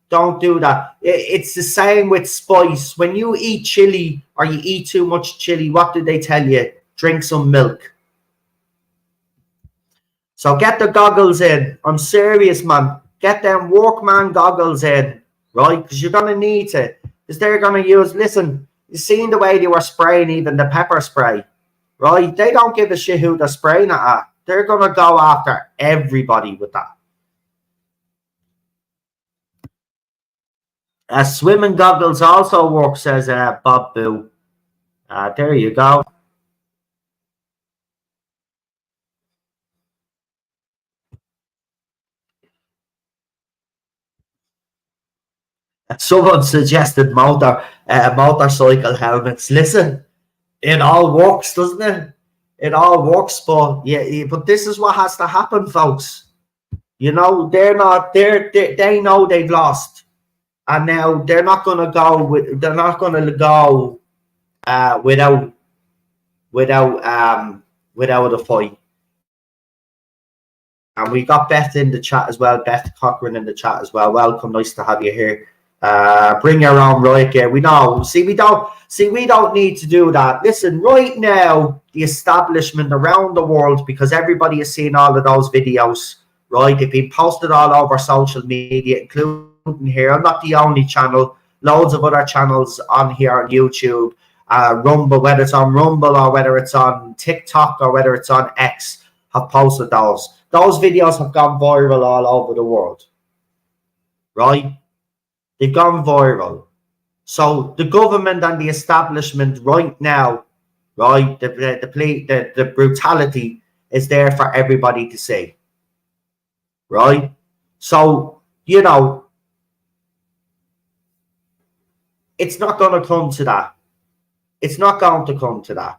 Don't do that. It's the same with spice. When you eat chili or you eat too much chili, what do they tell you? Drink some milk. So get the goggles in. I'm serious, man. Get them workman goggles in, right? Because you're going to need it. Because they're going to use, listen, you've seen the way they were spraying even the pepper spray, right? They don't give a shit who they're spraying it at. They're going to go after everybody with that. Swimming goggles also work, says Bob Boo. There you go. Someone suggested motorcycle helmets. Listen, it all works, doesn't it? It all works, but yeah, but this is what has to happen, folks. You know, they know they've lost, and now they're not gonna go without a fight. And we got Beth in the chat as well. Beth Cochran in the chat as well. Welcome, nice to have you here. Bring your own riot gear. We know. We don't need to do that. Listen, right now, the establishment around the world, because everybody has seen all of those videos, right? They've been posted all over social media, including here. I'm not the only channel. Loads of other channels on here on YouTube, Rumble, whether it's on Rumble or whether it's on TikTok or whether it's on X, have posted those. Those videos have gone viral all over the world, right? They've gone viral. So the government and the establishment right now, right, the brutality is there for everybody to see, right? So, you know, it's not going to come to that. It's not going to come to that.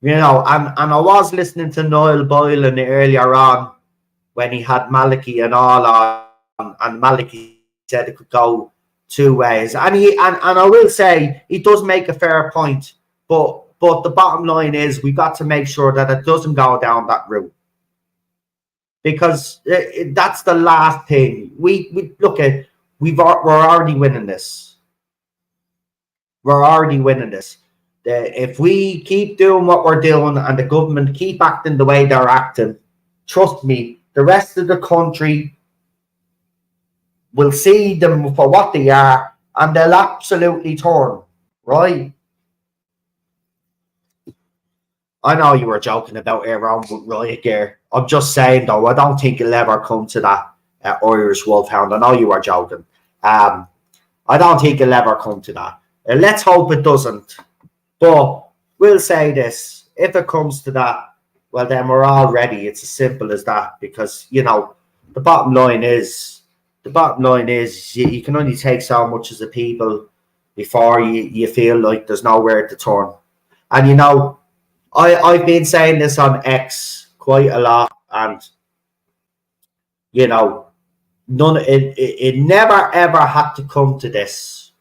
You know, and I was listening to Niall Boylan earlier on when he had Maliki and all on, and Maliki said it could go two ways. And I will say he does make a fair point, but the bottom line is we got to make sure that it doesn't go down that route, because that's the last thing. We look at, we're already winning this. We're already winning this. If we keep doing what we're doing and the government keep acting the way they're acting, trust me, the rest of the country will see them for what they are, and they'll absolutely turn, right? I know you were joking about Iran with Riot Gear. I'm just saying, though, I don't think it'll ever come to that, Irish Wolfhound. I know you were joking. I don't think it'll ever come to that. Let's hope it doesn't. But we'll say this. If it comes to that, well, then we're all ready. It's as simple as that. Because, you know, the bottom line is you can only take so much as a people before you feel like there's nowhere to turn. And, you know, I've been saying this on X quite a lot, and you know, it never ever had to come to this,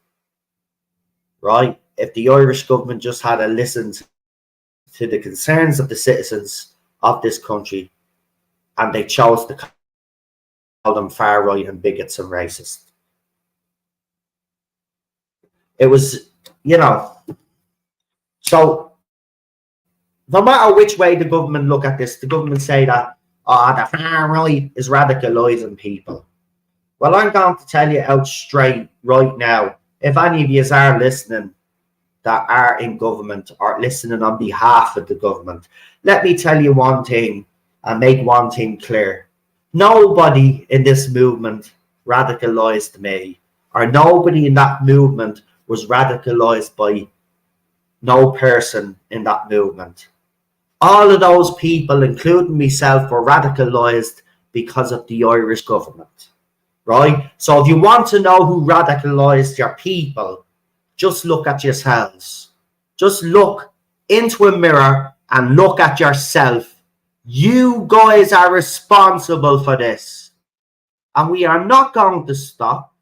right? If the Irish government just had listened to the concerns of the citizens of this country, and they chose to call them far right and bigots and racist. It was, you know, so no matter which way the government look at this, the government say that, the far right is radicalising people. Well, I'm going to tell you out straight right now, if any of you are listening that are in government or listening on behalf of the government, let me tell you one thing and make one thing clear. Nobody in this movement radicalised me, or nobody in that movement was radicalised by no person in that movement. All of those people, including myself, were radicalised because of the Irish government, right? So if you want to know who radicalised your people, just look at yourselves. Just look into a mirror and look at yourself. You guys are responsible for this. And we are not going to stop,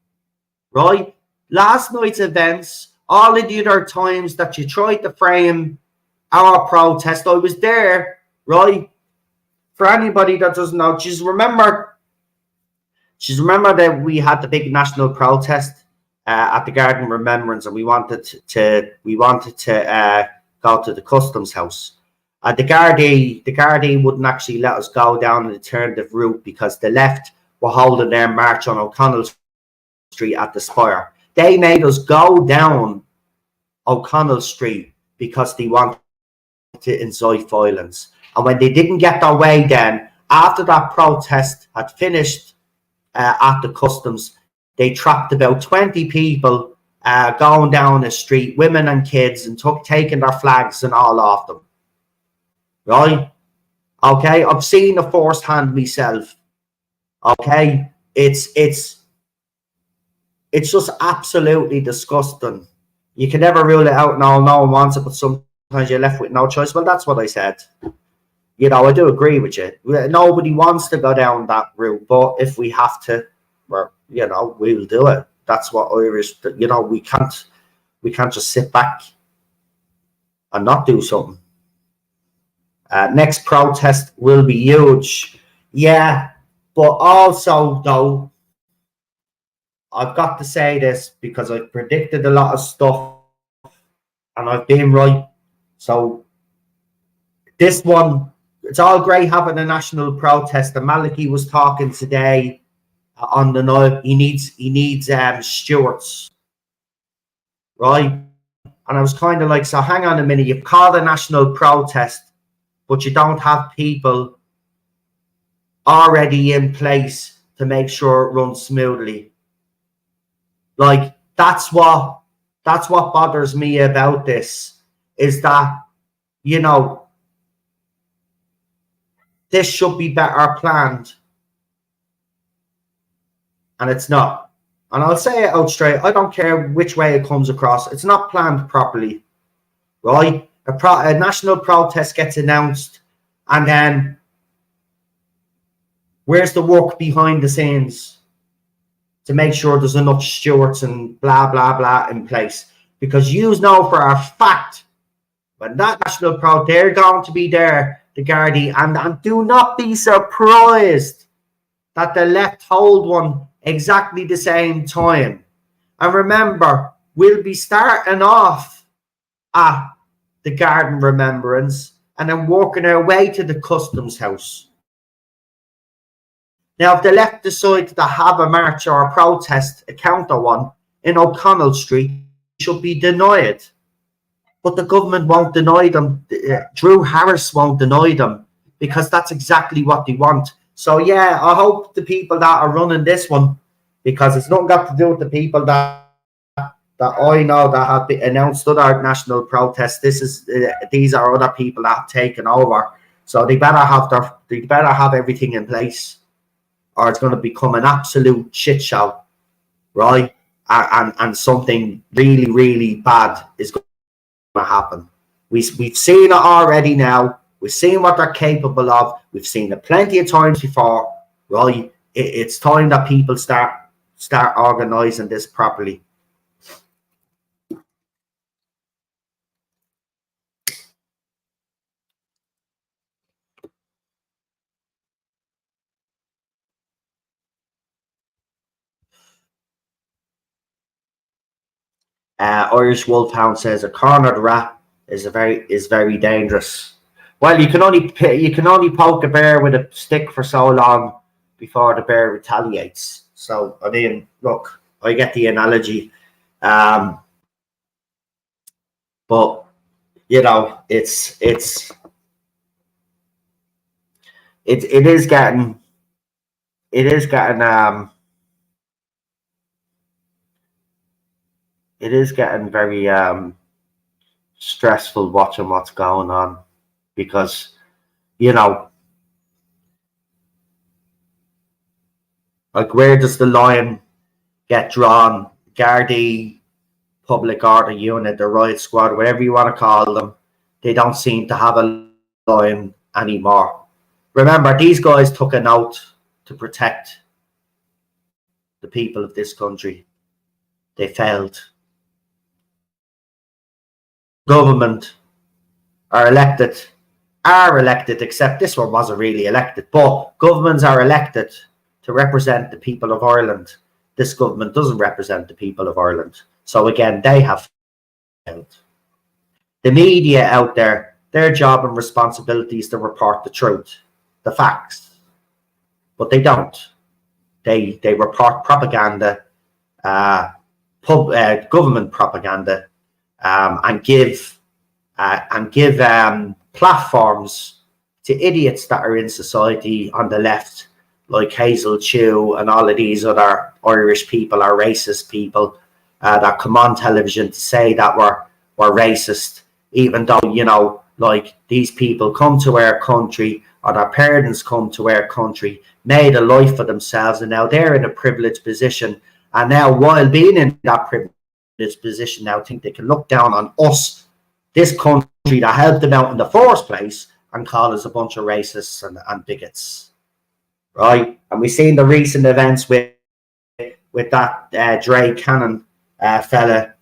right? Last night's events, all of the other times that you tried to frame our protest, I was there, right? For anybody that doesn't know, just remember that we had the big national protest at the Garden Remembrance, and we wanted to go to the Customs House. The Garda wouldn't actually let us go down an alternative route because the left were holding their march on O'Connell Street at the Spire. They made us go down O'Connell Street because they wanted to incite violence. And when they didn't get their way, then after that protest had finished at the customs, they trapped about 20 people going down the street, women and kids, and taking their flags and all off them. Right? Okay, I've seen it firsthand myself. Okay, it's just absolutely disgusting. You can never rule it out. No one wants it, but sometimes you're left with no choice. Well, that's what I said. You know, I do agree with you. Nobody wants to go down that route, but if we have to, well, you know, we'll do it. That's what Irish, you know, we can't just sit back and not do something. Next protest will be huge. Yeah, but also, though, I've got to say this because I've predicted a lot of stuff and I've been right. So this one, it's all great having a national protest. And Maliki was talking today on the night. He needs stewards, right? And I was kind of like, so hang on a minute. You've called a national protest, but you don't have people already in place to make sure it runs smoothly. Like, that's what bothers me about this, is that, you know, this should be better planned. And it's not. And I'll say it out straight. I don't care which way it comes across. It's not planned properly, right? A national protest gets announced, and then where's the work behind the scenes to make sure there's enough stewards and blah, blah, blah in place? Because you know for a fact when that national protest, they're going to be there, the Gardaí, and do not be surprised that the left hold one exactly the same time. And remember, we'll be starting off at the Garden Remembrance and then working our way to the Customs House. Now, if the left decide to have a march or a protest, a counter one, in O'Connell Street, it should be denied. But the government won't deny them. Drew Harris won't deny them because that's exactly what they want. So, yeah, I hope the people that are running this one, because it's not got to do with the people that I know that have been announced other national protests. These are other people that have taken over. So they better have everything in place, or it's going to become an absolute shit show, right? And something really, really bad is going to happen. We've seen it already now. We've seen what they're capable of. We've seen it plenty of times before, right? It's time that people start organising this properly. Irish Wolfhound says a cornered rat is very dangerous. Well, you can only poke a bear with a stick for so long before the bear retaliates. So I mean, look, I get the analogy, but you know, it is getting very stressful watching what's going on, because you know, like, where does the line get drawn? Gardaí, Public Order Unit, the Riot Squad, whatever you want to call them, they don't seem to have a line anymore. Remember, these guys took an oath to protect the people of this country. They failed. Government are elected, except this one wasn't really elected, but governments are elected to represent the people of Ireland. This government doesn't represent the people of Ireland. So again, they have failed. The media out there, their job and responsibility is to report the truth, the facts, but they don't. They report propaganda, government propaganda, and give platforms to idiots that are in society on the left, like Hazel Chew and all of these other Irish people or racist people that come on television to say that we're racist, even though, you know, like, these people come to our country, or their parents come to our country, made a life for themselves, and now they're in a privileged position. And now, while being in that privileged position, now think they can look down on us, this country that helped them out in the first place, and call us a bunch of racists and bigots, right? And we've seen the recent events with that Dre Cannon fella,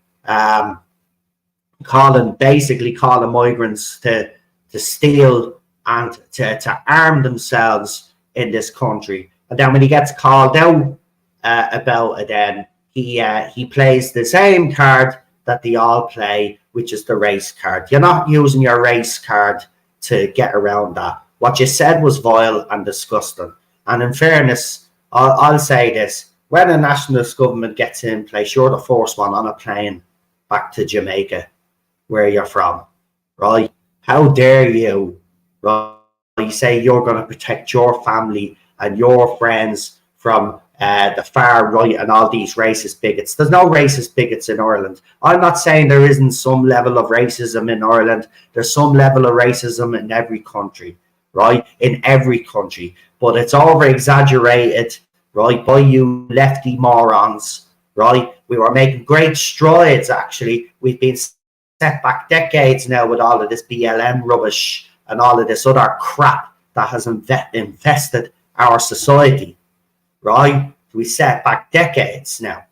basically calling migrants to steal and to arm themselves in this country. And then when he gets called out about it, then he plays the same card that they all play, which is the race card. You're not using your race card to get around that. What you said was vile and disgusting. And in fairness, I'll say this: when a nationalist government gets in place, you're the first one on a plane back to Jamaica, where you're from, right? How dare you, right? You say you're going to protect your family and your friends from the far right and all these racist bigots. There's no racist bigots in Ireland. I'm not saying there isn't some level of racism in Ireland. There's some level of racism in every country. right, in every country. But it's over exaggerated, right, by you lefty morons, right? We were making great strides, actually. We've been set back decades now with all of this BLM rubbish and all of this other crap that has infested our society, right? We set back decades now.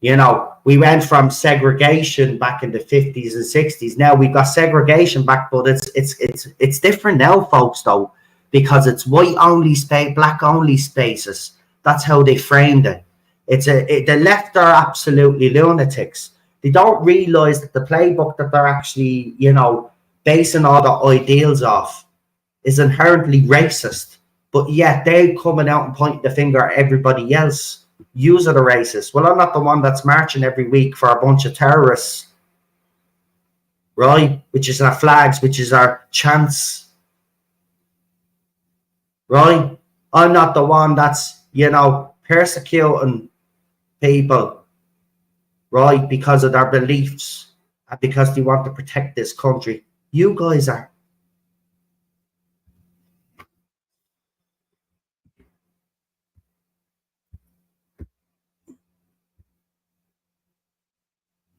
You know, we went from segregation back in the 50s and 60s. Now we've got segregation back, but it's different now, folks, though, because it's white only space, black only spaces. That's how they framed it. The left are absolutely lunatics. They don't realize that the playbook that they're actually, you know, basing all the ideals off is inherently racist. But yet they're coming out and pointing the finger at everybody else. Yous are the racists. Well, I'm not the one that's marching every week for a bunch of terrorists, right? Which is our flags, which is our chants, right? I'm not the one that's, you know, persecuting people, right, because of their beliefs and because they want to protect this country. You guys are.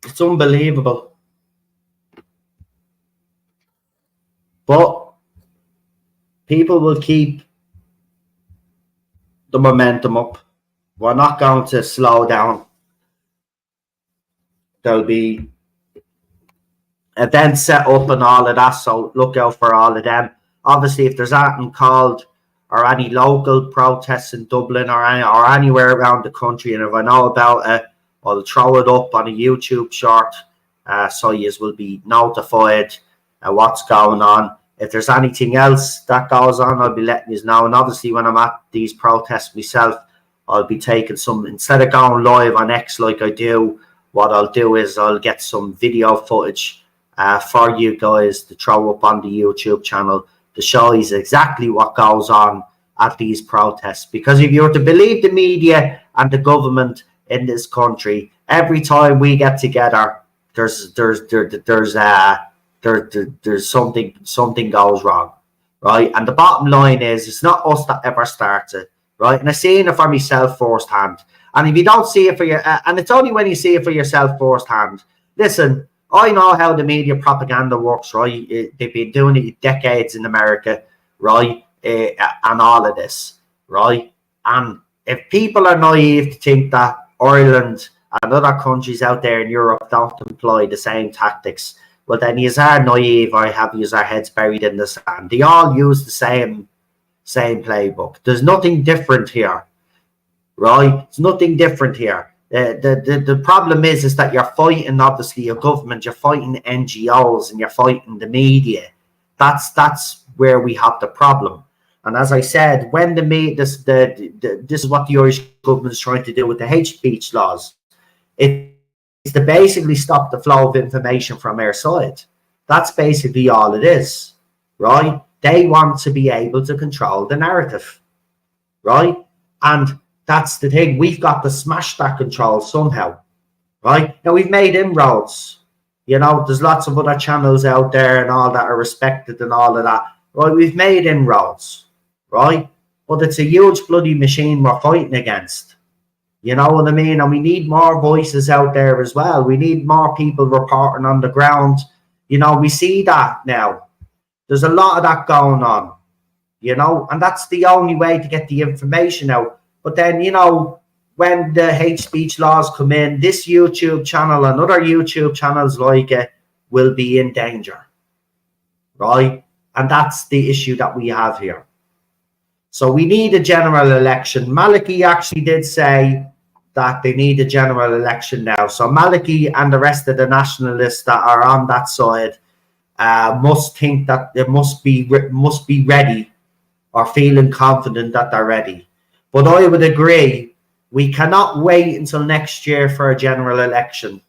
It's unbelievable. But people will keep the momentum up. We're not going to slow down. There'll be events set up and all of that, so look out for all of them. Obviously, if there's anything called or any local protests in Dublin or anywhere around the country, and if I know about it, I'll throw it up on a YouTube short, so you will be notified what's going on. If there's anything else that goes on, I'll be letting you know. And obviously, when I'm at these protests myself, I'll be taking some, instead of going live on X like I do, what I'll do is I'll get some video footage for you guys to throw up on the YouTube channel to show you exactly what goes on at these protests. Because if you were to believe the media and the government in this country, every time we get together, there's something goes wrong, right? And the bottom line is, it's not us that ever starts it, right? And I've seen it for myself firsthand. And if you don't see it for your, and it's only when you see it for yourself firsthand. Listen, I know how the media propaganda works, right? They've been doing it decades in America, right? And all of this, right? And if people are naive to think that Ireland and other countries out there in Europe don't employ the same tactics, well, then you are naive, or have you our heads buried in the sand. They all use the same playbook. There's nothing different here, right? It's nothing different here. The problem is that you're fighting, obviously, a government, you're fighting NGOs, and you're fighting the media. That's where we have the problem. And as I said, when this is what the Irish government is trying to do with the hate speech laws. It's to basically stop the flow of information from our side. That's basically all it is, right? They want to be able to control the narrative, right? And that's the thing. We've got to smash that control somehow, right? Now, we've made inroads. You know, there's lots of other channels out there and all that are respected and all of that. Right? We've made inroads, right? But it's a huge bloody machine we're fighting against. You know what I mean? And we need more voices out there as well. We need more people reporting on the ground. You know, we see that now. There's a lot of that going on, you know, and that's the only way to get the information out. But then, you know, when the hate speech laws come in, this YouTube channel and other YouTube channels like it will be in danger, right? And that's the issue that we have here. So we need a general election. Maliki actually did say that they need a general election now. So Maliki and the rest of the nationalists that are on that side must think that they must be ready, or feeling confident that they're ready. But I would agree, we cannot wait until next year for a general election.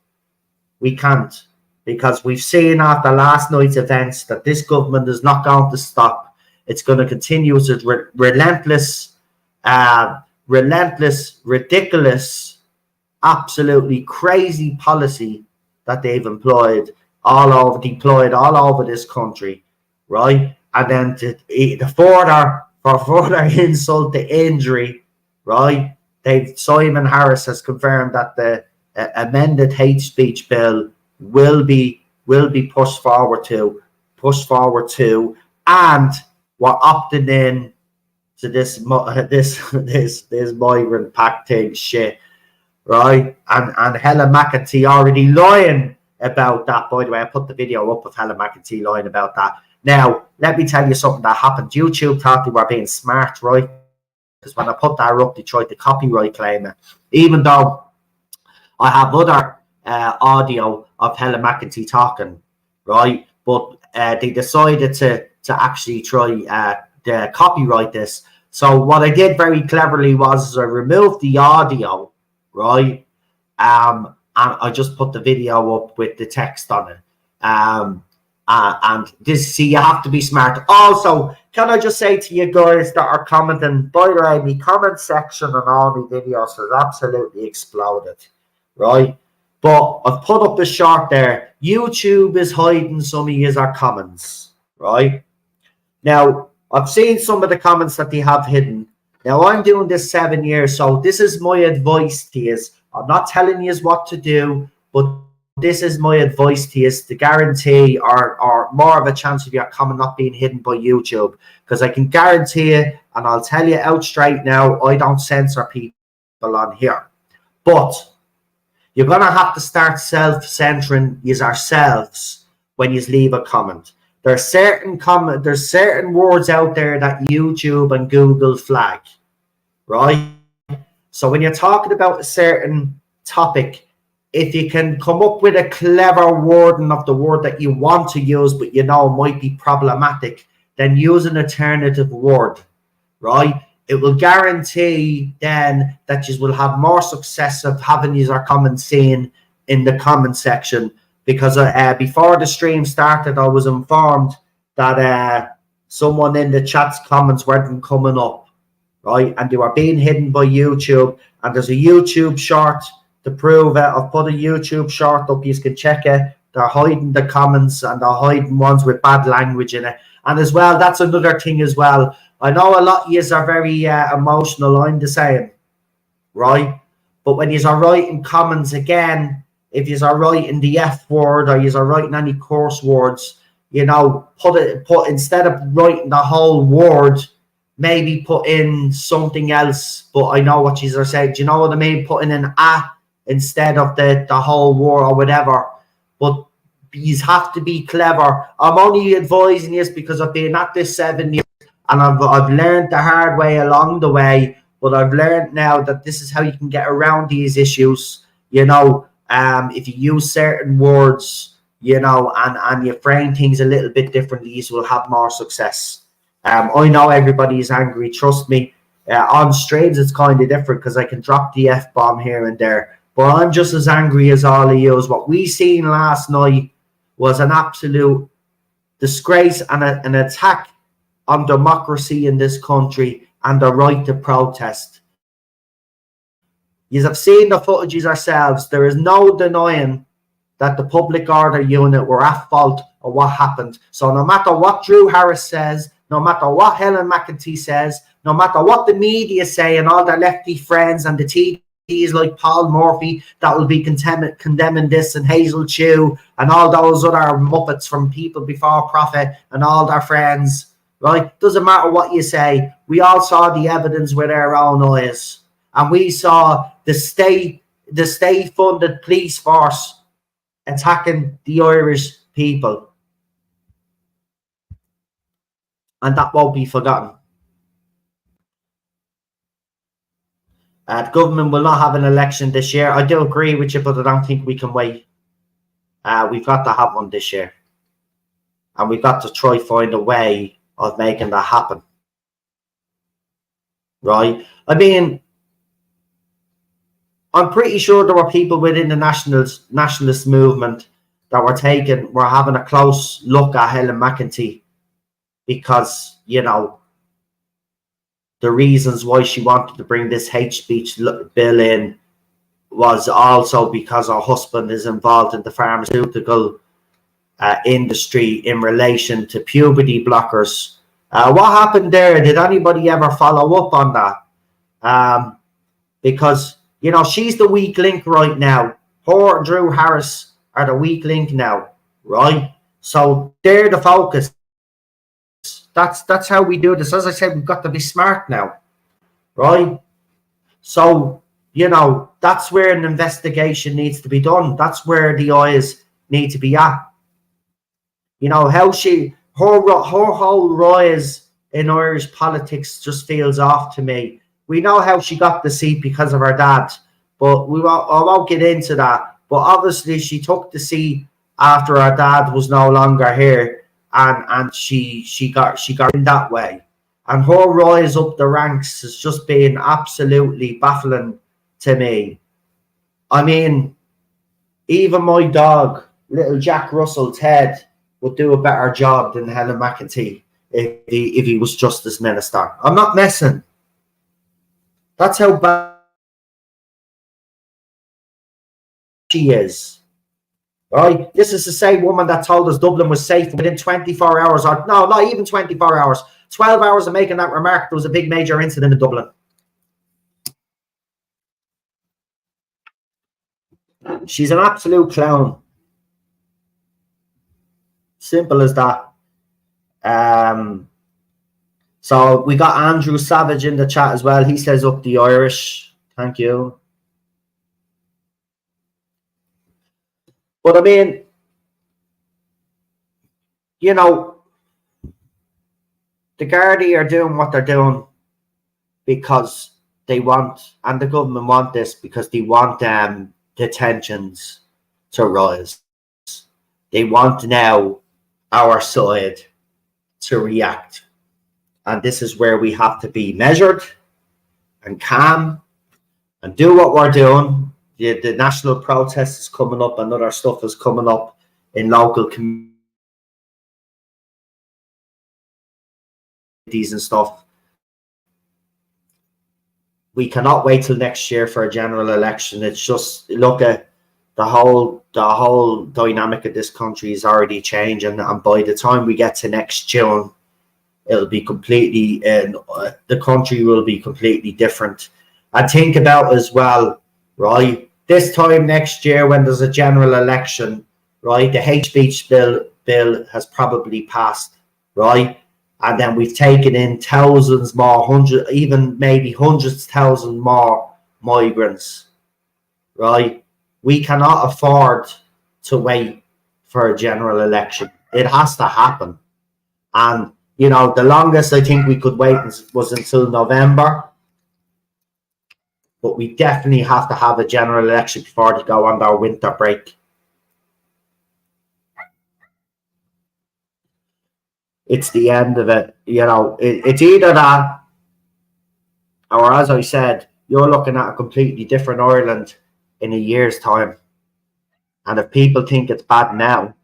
We can't, because we've seen after last night's events that this government is not going to stop. It's going to continue its relentless, ridiculous, absolutely crazy policy that they've deployed all over this country, right? and then for further insult to injury, right? Simon Harris has confirmed that the amended hate speech bill will be pushed forward to, and we're opting in to this migrant pact thing shit, right? And Helen Mcentee already lying about that. By the way, I put the video up of Helen Mcentee lying about that. Now, let me tell you something that happened. YouTube thought they were being smart, right? Because when I put that up, they tried to copyright claim it. Even though I have other audio of Helen Mcentee talking, right? But they decided to actually try to copyright this. So what I did very cleverly was I removed the audio, right? And I just put the video up with the text on it. And this, see, you have to be smart. Also, can I just say to you guys that are commenting, by the way, my comment section on all my videos has absolutely exploded, right? But I've put up a short there. YouTube is hiding some of your comments, right? Now, I've seen some of the comments that they have hidden. Now, I'm doing this 7 years, so this is my advice to you. I'm not telling you what to do, but this is my advice to you to guarantee or more of a chance of your comment not being hidden by YouTube. Because I can guarantee you, and I'll tell you out straight now, I don't censor people on here. But you're going to have to start self-censoring yourselves when you leave a comment. There's certain words out there that YouTube and Google flag, right? So when you're talking about a certain topic, if you can come up with a clever wording of the word that you want to use, but you know might be problematic, then use an alternative word, right? It will guarantee then that you will have more success of having your comments seen in the comment section. Because before the stream started, I was informed that someone in the chat's comments weren't coming up, right? And they were being hidden by YouTube. And there's a YouTube short to prove it. I've put a YouTube short up. You can check it. They're hiding the comments and they're hiding ones with bad language in it. And as well, that's another thing as well. I know a lot of you are very emotional. I'm the same, right? But when you are writing comments again, if you are writing the F word or you are writing any curse words, you know, put instead of writing the whole word, maybe put in something else. But I know what you are saying. Do you know what I mean? Putting an "a" instead of the whole word or whatever. But you have to be clever. I'm only advising this because I've been at this 7 years and I've learned the hard way along the way. But I've learned now that this is how you can get around these issues. You know, if you use certain words, you know, and you frame things a little bit differently, you will have more success. I know everybody is angry. Trust me. On streams, it's kind of different because I can drop the F-bomb here and there. But I'm just as angry as all of you. What we seen last night was an absolute disgrace and an attack on democracy in this country and the right to protest. You have seen the footages yourselves. There is no denying that the public order unit were at fault of what happened. So no matter what Drew Harris says, no matter what Helen Mcentee says, no matter what the media say and all their lefty friends and the TDs like Paul Murphy that will be condemning this, and Hazel Chew and all those other muppets from People Before Profit and all their friends, right? Doesn't matter what you say. We all saw the evidence with our own eyes. And we saw the state-funded police force attacking the Irish people. And that won't be forgotten. The government will not have an election this year. I do agree with you, but I don't think we can wait. We've got to have one this year. And we've got to try find a way of making that happen. Right? I mean, I'm pretty sure there were people within the nationalist movement that were having a close look at Helen Mcentee because, you know, the reasons why she wanted to bring this hate speech bill in was also because her husband is involved in the pharmaceutical industry in relation to puberty blockers. What happened there? Did anybody ever follow up on that? Because, you know, she's the weak link right now. Her and Drew Harris are the weak link now, right? So they're the focus. That's how we do this. As I said, we've got to be smart now, right? So, you know, that's where an investigation needs to be done. That's where the eyes need to be at. You know, how her whole rise in Irish politics just feels off to me. We know how she got the seat because of her dad, but I won't get into that. But obviously she took the seat after her dad was no longer here, and she got in that way. And her rise up the ranks has just been absolutely baffling to me. I mean, even my dog, little Jack Russell Ted, would do a better job than Helen Mcentee if he was Justice Minister. I'm not messing. That's how bad she is. Right? This is the same woman that told us Dublin was safe within 24 hours. Or no, not even 24 hours. 12 hours of making that remark, there was a big major incident in Dublin. She's an absolute clown. Simple as that. So we got Andrew Savage in the chat as well. He says up the Irish. Thank you. But I mean, you know, the Garda are doing what they're doing because they want, and the government want this because they want detentions to rise. They want now our side to react. And this is where we have to be measured and calm and do what we're doing. The national protest is coming up and other stuff is coming up in local communities and stuff. We cannot wait till next year for a general election. It's just, look at the whole dynamic of this country is already changing, and by the time we get to next June, it'll be completely, the country will be completely different. And think about as well, right? This time next year, when there's a general election, right? The hate speech bill has probably passed, right? And then we've taken in thousands more, even maybe hundreds of thousands more migrants, right? We cannot afford to wait for a general election. It has to happen. And, you know, the longest I think we could wait was until November. But we definitely have to have a general election before they go on their winter break. It's the end of it. You know, it's either that, or as I said, you're looking at a completely different Ireland in a year's time. And if people think it's bad now,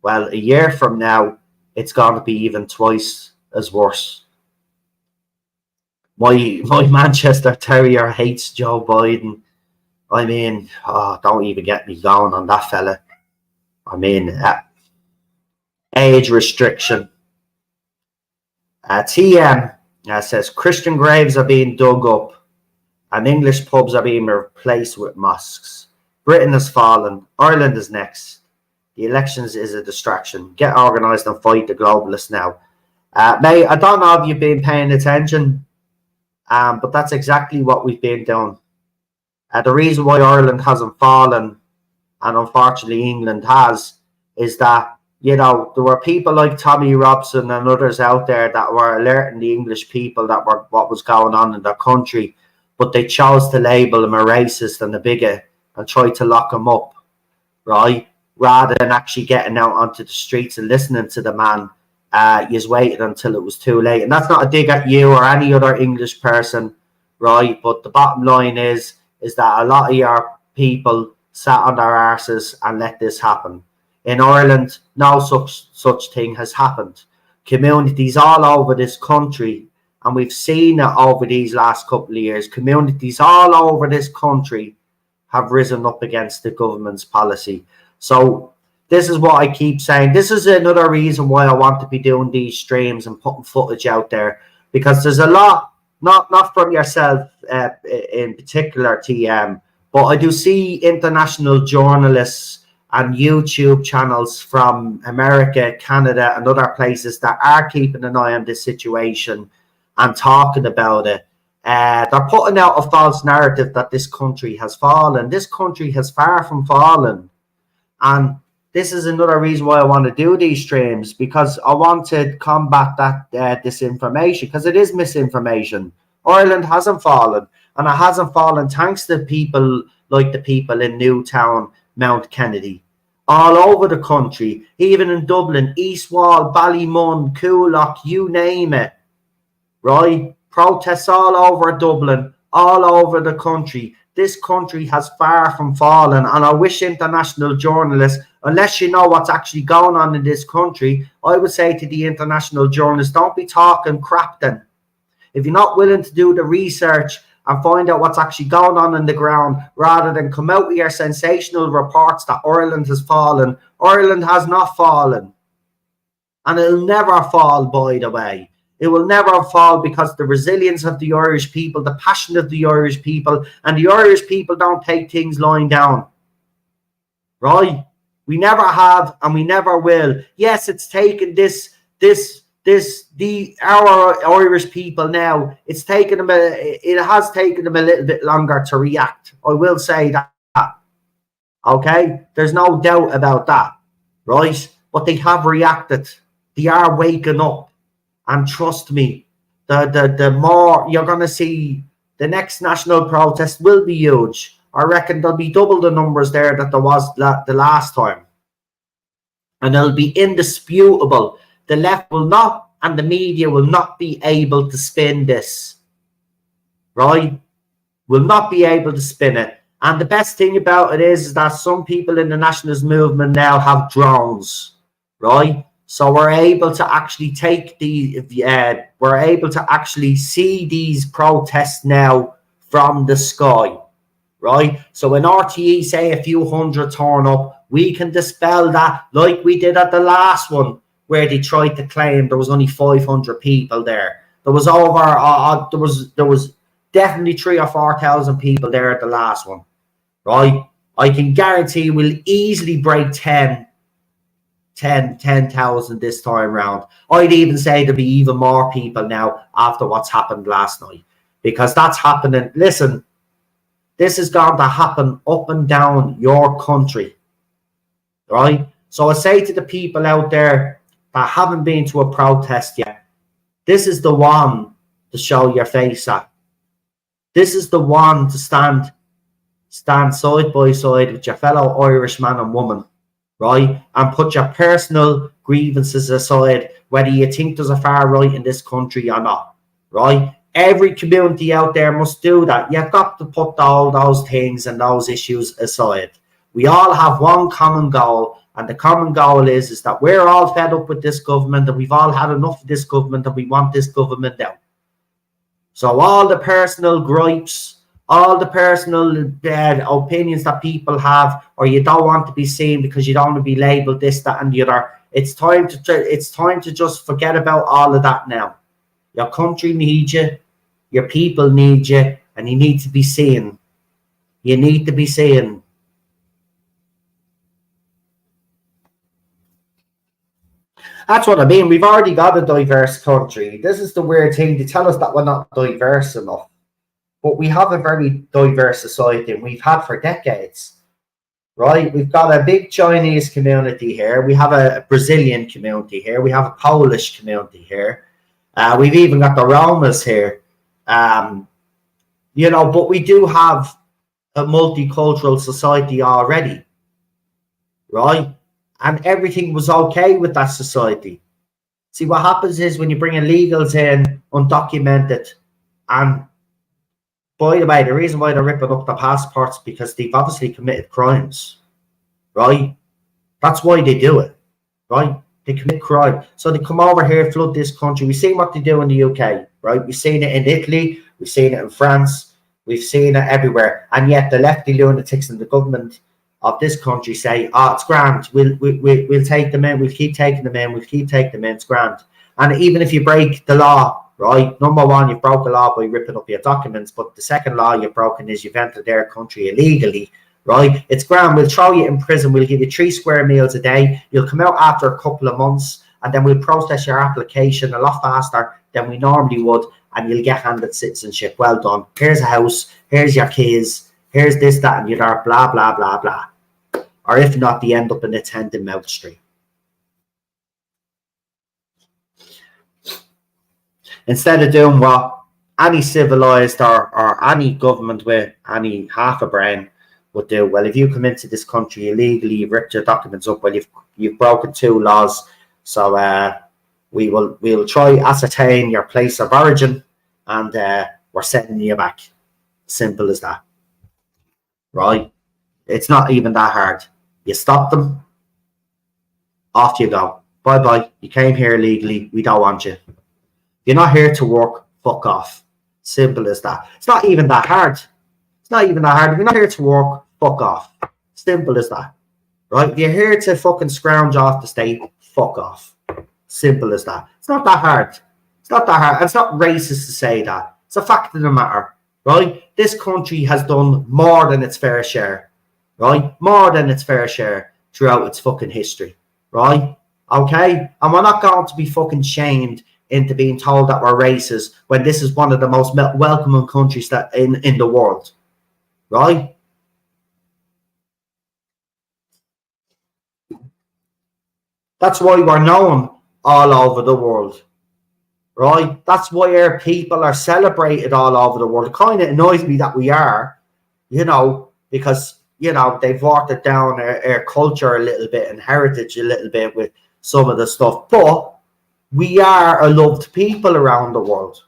well, a year from now, it's going to be even twice as worse. My Manchester Terrier hates Joe Biden. I mean, don't even get me going on that fella. I mean, age restriction. TM says Christian graves are being dug up and English pubs are being replaced with mosques. Britain has fallen. Ireland is next. The elections is a distraction. Get organised and fight the globalists now. Mate, I don't know if you've been paying attention, but that's exactly what we've been doing. The reason why Ireland hasn't fallen, and unfortunately England has, is that, you know, there were people like Tommy Robson and others out there that were alerting the English people that were what was going on in their country, but they chose to label him a racist and a bigot and try to lock him up, right? Rather than actually getting out onto the streets and listening to the man. You waited until it was too late. And that's not a dig at you or any other English person, right? But the bottom line is that a lot of your people sat on their arses and let this happen. In Ireland, no such thing has happened. Communities all over this country, and we've seen it over these last couple of years, communities all over this country have risen up against the government's policy. So this is what I keep saying. This is another reason why I want to be doing these streams and putting footage out there, because there's a lot, not from yourself in particular, TM, but I do see international journalists and YouTube channels from America, Canada, and other places that are keeping an eye on this situation and talking about it. They're putting out a false narrative that this country has fallen. This country has far from fallen. And this is another reason why I want to do these streams, because I want to combat that disinformation, because it is misinformation. Ireland hasn't fallen, and it hasn't fallen thanks to people like the people in Newtownmountkennedy, all over the country, even in Dublin, East Wall, Ballymun, Coolock, you name it, right? Protests all over Dublin, all over the country. This country has far from fallen, and I wish international journalists, unless you know what's actually going on in this country, I would say to the international journalists, don't be talking crap then. If you're not willing to do the research and find out what's actually going on the ground, rather than come out with your sensational reports that Ireland has fallen, Ireland has not fallen. And it'll never fall, by the way. It will never fall, because the resilience of the Irish people, the passion of the Irish people, and the Irish people don't take things lying down. Right? We never have, and we never will. Yes, it's taken our Irish people now, it has taken them a little bit longer to react. I will say that. Okay? There's no doubt about that. Right? But they have reacted. They are waking up. And trust me, the more you're going to see, the next national protest will be huge. I reckon there'll be double the numbers there that there was the last time. And it'll be indisputable. The left will not, and the media will not be able to spin this. Right? Will not be able to spin it. And the best thing about it is that some people in the nationalist movement now have drones. Right? So we're able to actually take we're able to actually see these protests now from the sky, right? So when RTE say a few hundred turn up, we can dispel that like we did at the last one, where they tried to claim there was only 500 people there. There was there was definitely 3,000 or 4,000 people there at the last one, right? I can guarantee we'll easily break 10,000 this time round. I'd even say there'll be even more people now after what's happened last night, because that's happening. Listen, this is going to happen up and down your country, right? So I say to the people out there that haven't been to a protest yet, this is the one to show your face at. This is the one to stand side by side with your fellow Irish man and woman, right? And put your personal grievances aside, whether you think there's a far right in this country or not, right? Every community out there must do that. You've got to put all those things and those issues aside. We all have one common goal, and the common goal is that we're all fed up with this government, and we've all had enough of this government, and we want this government down. So all the personal gripes, all the personal opinions that people have, or you don't want to be seen because you don't want to be labelled this, that, and the other. It's time to just forget about all of that now. Your country needs you, your people need you, and you need to be seen. You need to be seen. That's what I mean. We've already got a diverse country. This is the weird thing. They tell us that we're not diverse enough. But we have a very diverse society, and we've had for decades, right? We've got a big Chinese community here. We have a Brazilian community here. We have a Polish community here. We've even got the Romas here. But we do have a multicultural society already, right? And everything was okay with that society. See, what happens is when you bring illegals in, undocumented, and by the way, the reason why they're ripping up the passports, because they've obviously committed crimes, right? That's why they do it, right? They commit crime. So they come over here, flood this country. We've seen what they do in the UK, right? We've seen it in Italy. We've seen it in France. We've seen it everywhere. And yet the lefty lunatics in the government of this country say, oh, it's grand, we'll take them in, we'll keep taking them in, it's grand. And even if you break the law, right, number one, you've broke the law by ripping up your documents, but the second law you've broken is you've entered their country illegally, right? It's grand, we'll throw you in prison, we'll give you 3 square meals a day, you'll come out after a couple of months, and then we'll process your application a lot faster than we normally would, and you'll get handed citizenship. Well done. Here's a house, here's your keys, here's this, that, and the other, blah, blah, blah, blah. Or if not, they end up in a tent in Mount Street. Instead of doing what any civilized or any government with any half a brain would do. Well, if you come into this country illegally, you've ripped your documents up, well, you've broken 2 laws. So we'll try ascertain your place of origin, and we're sending you back. Simple as that. Right? It's not even that hard. You stop them, off you go. Bye-bye. You came here illegally. We don't want you. You're not here to work. Fuck off. Simple as that. It's not even that hard. It's not even that hard. If you're not here to work, fuck off. Simple as that. Right? If you're here to fucking scrounge off the state, fuck off. Simple as that. It's not that hard. It's not that hard. And it's not racist to say that. It's a fact of the matter. Right? This country has done more than its fair share. Right? More than its fair share throughout its fucking history. Right? Okay? And we're not going to be fucking shamed into being told that we're racist when this is one of the most welcoming countries that in the world. Right? That's why we're known all over the world. Right? That's why our people are celebrated all over the world. It kind of annoys me that we are, you know, because, you know, they've watered down our culture a little bit and heritage a little bit with some of the stuff. But we are a loved people around the world.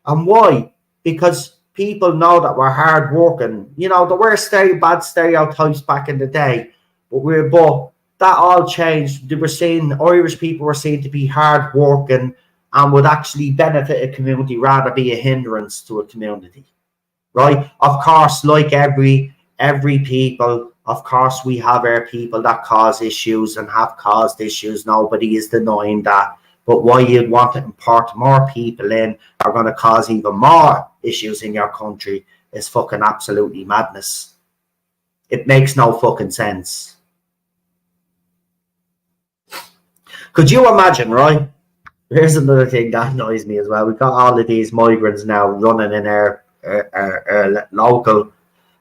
And why? Because people know that we're hard working. You know, there were bad stereotypes back in the day, but that all changed. They were seen, Irish people were seen to be hard working and would actually benefit a community rather be a hindrance to a community. Right? Of course, like every people, of course, we have our people that cause issues and have caused issues. Nobody is denying that. But why you'd want to import more people in are going to cause even more issues in your country is fucking absolutely madness. It makes no fucking sense. Could you imagine, right? Here's another thing that annoys me as well. We've got all of these migrants now running in our local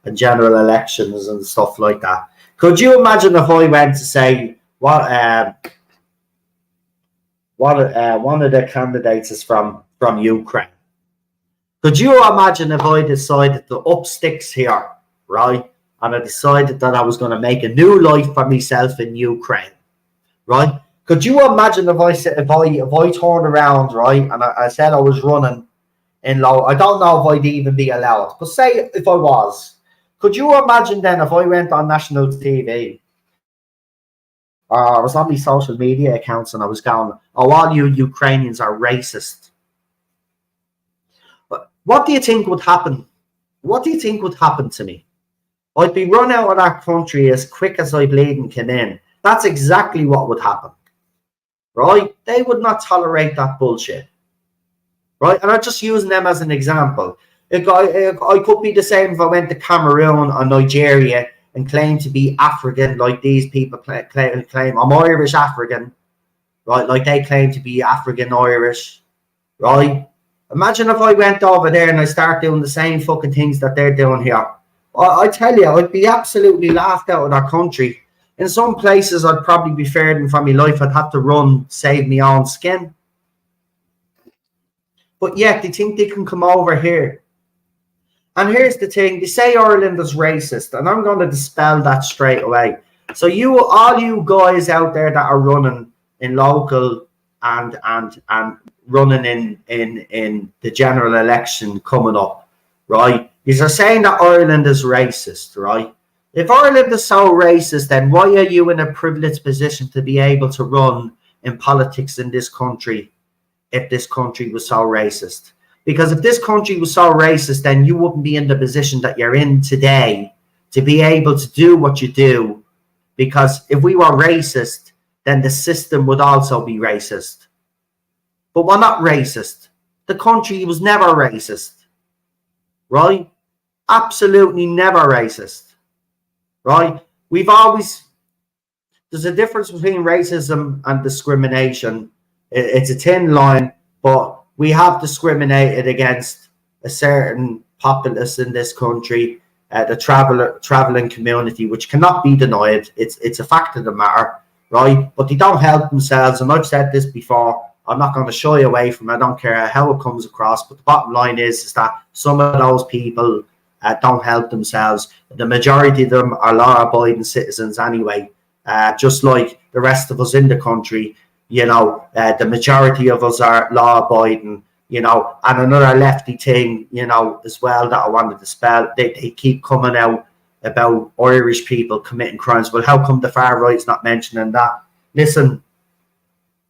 and general elections and stuff like that. Could you imagine if I went to say one of the candidates is from Ukraine? Could you imagine if I decided to up sticks here, right? And I decided that I was going to make a new life for myself in Ukraine, right? Could you imagine if I turned around, right, and I said I was running in low? I don't know if I'd even be allowed, but say if I was, could you imagine then if I went on national TV? I was on these social media accounts and I was going, oh, all you Ukrainians are racist. But what do you think would happen? What do you think would happen to me? I'd be run out of that country as quick as I bleeding came in. That's exactly what would happen. Right? They would not tolerate that bullshit. Right? And I'm just using them as an example. I could be the same if I went to Cameroon or Nigeria and claim to be African, like these people claim I'm Irish African, right? Like they claim to be African Irish, right? Imagine if I went over there and I start doing the same fucking things that they're doing here. I tell you, I'd be absolutely laughed out of our country. In some places, I'd probably be fearing for my life. I'd have to run, save my own skin. But yet, they think they can come over here. And here's the thing, they say Ireland is racist, and I'm going to dispel that straight away. So all you guys out there that are running in local and running in the general election coming up, right? You're saying that Ireland is racist, right? If Ireland is so racist, then why are you in a privileged position to be able to run in politics in this country if this country was so racist? Because if this country was so racist, then you wouldn't be in the position that you're in today to be able to do what you do because if we were racist, then the system would also be racist. But we're not racist. The country was never racist, right? Absolutely never racist, right? We've always, there's a difference between racism and discrimination. It's a thin line, but we have discriminated against a certain populace in this country, the traveling community, which cannot be denied. It's a fact of the matter, right? But they don't help themselves, and I've said this before. I'm not going to shy away from it. I don't care how it comes across, but the bottom line is that some of those people don't help themselves. The majority of them are law-abiding citizens anyway, just like the rest of us in the country. You know, the majority of us are law-abiding, you know. And another lefty thing, you know, as well that I wanted to spell, they keep coming out about Irish people committing crimes. Well, how come the far right's not mentioning that? Listen,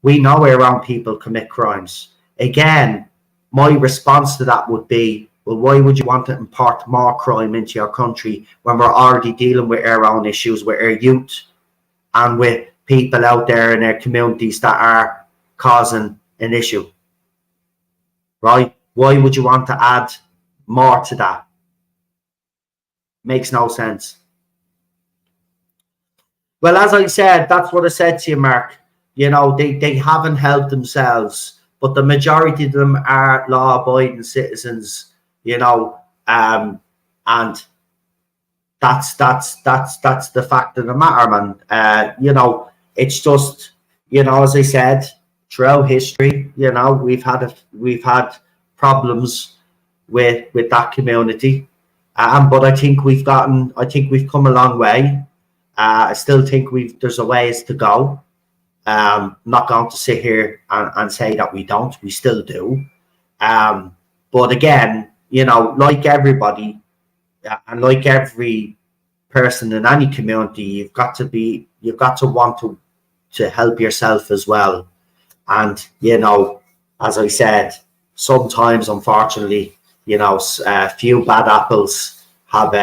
we know our own people commit crimes. Again, my response to that would be, well, why would you want to import more crime into your country when we're already dealing with our own issues with our youth and with people out there in our communities that are causing an issue, right? Why would you want to add more to that? Makes no sense. Well, as I said, that's what I said to you, Mark. You know, they haven't helped themselves, but the majority of them are law-abiding citizens, you know, and that's the fact of the matter, man. You know, it's just, you know, as I said, throughout history, you know, we've had problems with that community, but I think we've come a long way. I still think there's a ways to go. Not going to sit here and say that we don't. We still do. But again, you know, like everybody and like every person in any community, you've got to want to help yourself as well. And, you know, as I said, sometimes, unfortunately, you know, a few bad apples have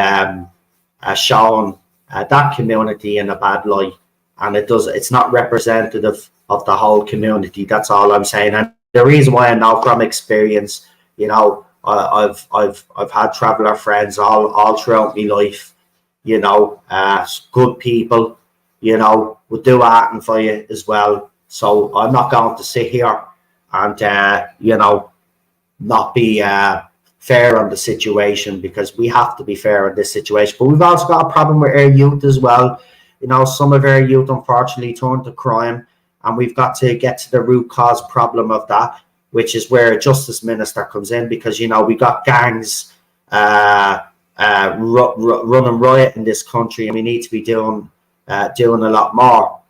shown that community in a bad light. And it's not representative of the whole community. That's all I'm saying. And the reason why I know from experience, you know, I've had traveller friends all throughout my life, you know, good people, you know, would do acting for you as well. So I'm not going to sit here and, you know, not be fair on the situation, because we have to be fair in this situation. But we've also got a problem with our youth as well. You know, some of our youth, unfortunately, turn to crime, and we've got to get to the root cause problem of that, which is where a justice minister comes in, because, you know, we got gangs running riot in this country, and we need to be doing a lot more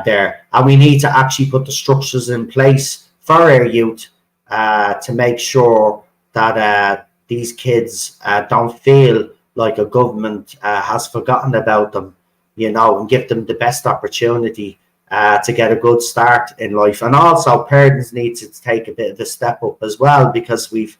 there. And we need to actually put the structures in place for our youth to make sure that these kids don't feel like a government has forgotten about them, you know, and give them the best opportunity to get a good start in life. And also parents need to take a bit of a step up as well, because we've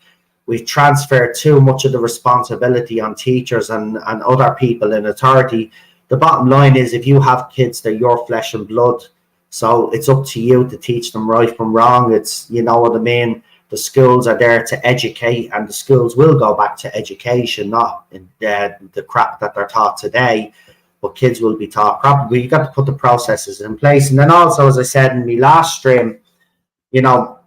transferred too much of the responsibility on teachers and other people in authority. The bottom line is, if you have kids, they're your flesh and blood. So it's up to you to teach them right from wrong. It's, you know what I mean? The schools are there to educate, and the schools will go back to education, not the crap that they're taught today. But kids will be taught properly. You got to put the processes in place. And then also, as I said in my last stream, you know,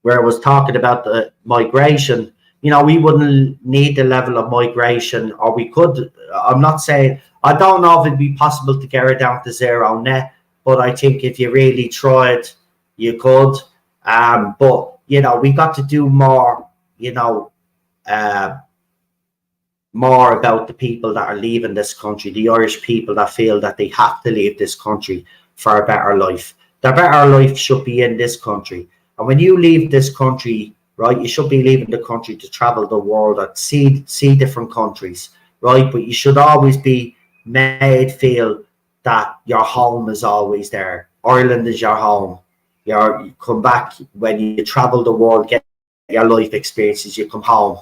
where I was talking about the migration, you know, we wouldn't need the level of migration, or we could. I'm not saying, I don't know if it'd be possible to get it down to zero net, but I think if you really tried, you could. But, you know, we got to do more, you know, more about the people that are leaving this country, the Irish people that feel that they have to leave this country for a better life. The better life should be in this country. And when you leave this country, right, you should be leaving the country to travel the world and see different countries, right? But you should always be made feel that your home is always there. Ireland is your home. You come back when you travel the world, get your life experiences, you come home,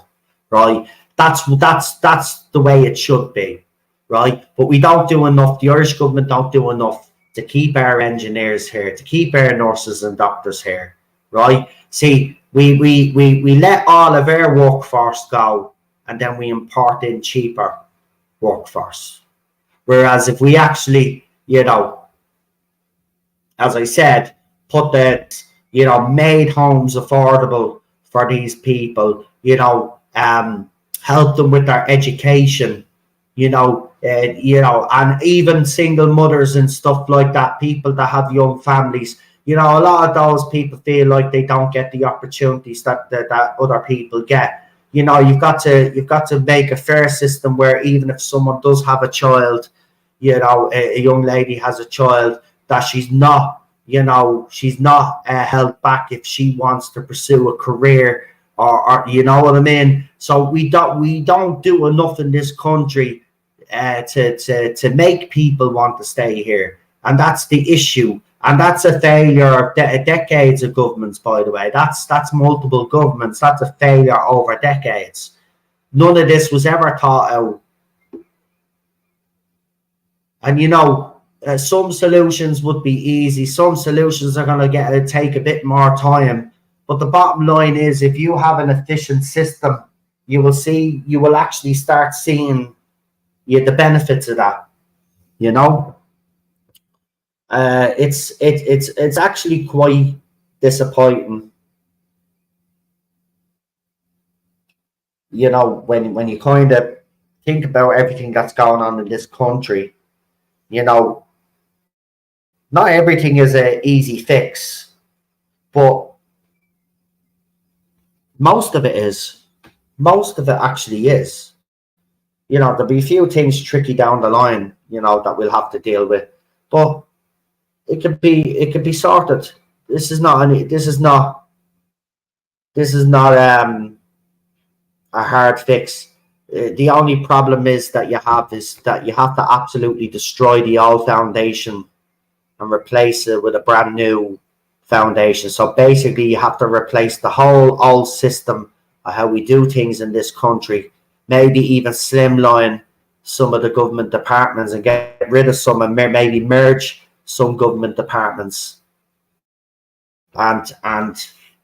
right? That's the way it should be. right? But we don't do enough. The Irish government don't do enough to keep our engineers here, to keep our nurses and doctors here, right? See, we let all of our workforce go, and then we import in cheaper workforce. Whereas if we actually, as I said, put made homes affordable for these people, help them with their education, and even single mothers and stuff like that, people that have young families. A lot of those people feel like they don't get the opportunities that other people get. You've got to make a fair system where even if someone does have a child, a young lady has a child, that she's not held back if she wants to pursue a career, or you know what I mean. So we don't do enough in this country to make people want to stay here, and that's the issue. And that's a failure of decades of governments, by the way. That's multiple governments. That's a failure over decades. None of this was ever thought out. And some solutions would be easy. Some solutions are going to take a bit more time. But the bottom line is, if you have an efficient system, you will actually start seeing the benefits of that. It's actually quite disappointing. When you kind of think about everything that's going on in this country, not everything is an easy fix, but most of it is. Most of it actually is. There'll be a few things tricky down the line, that we'll have to deal with, but it could be sorted. This is not a hard fix. The only problem is that you have to absolutely destroy the old foundation and replace it with a brand new foundation. So basically, you have to replace the whole old system of how we do things in this country. Maybe even slimline some of the government departments and get rid of some, and maybe merge some government departments, and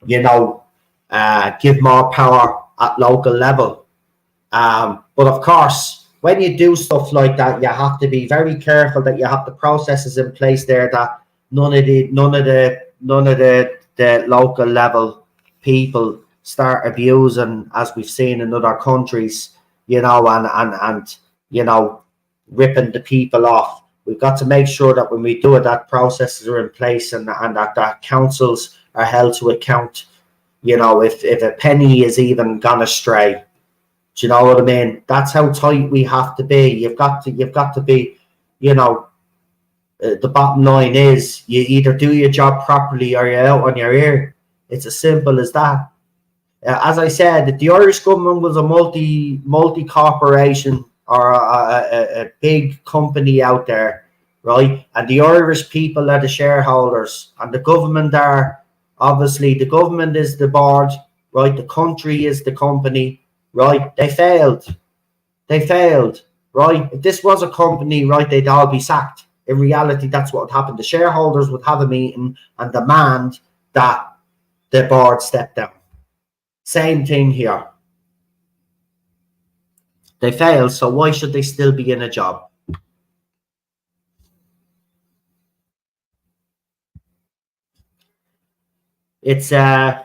give more power at local level. But of course, when you do stuff like that, you have to be very careful that you have the processes in place there, that none of the local level people start abusing, as we've seen in other countries, and ripping the people off. We've got to make sure that when we do it, that processes are in place, and that councils are held to account. If a penny is even gone astray, do you know what I mean? That's how tight we have to be. You've got to be, the bottom line is, you either do your job properly or you're out on your ear. It's as simple as that. As I said, the Irish government was a multi corporation, or a big company out there, right? And the Irish people are the shareholders, and the government the government is the board, right? The country is the company, right? They failed, right? If this was a company, right, they'd all be sacked. In reality, that's what would happen. The shareholders would have a meeting and demand that the board step down. Same thing here. They failed, so why should they still be in a job? It's going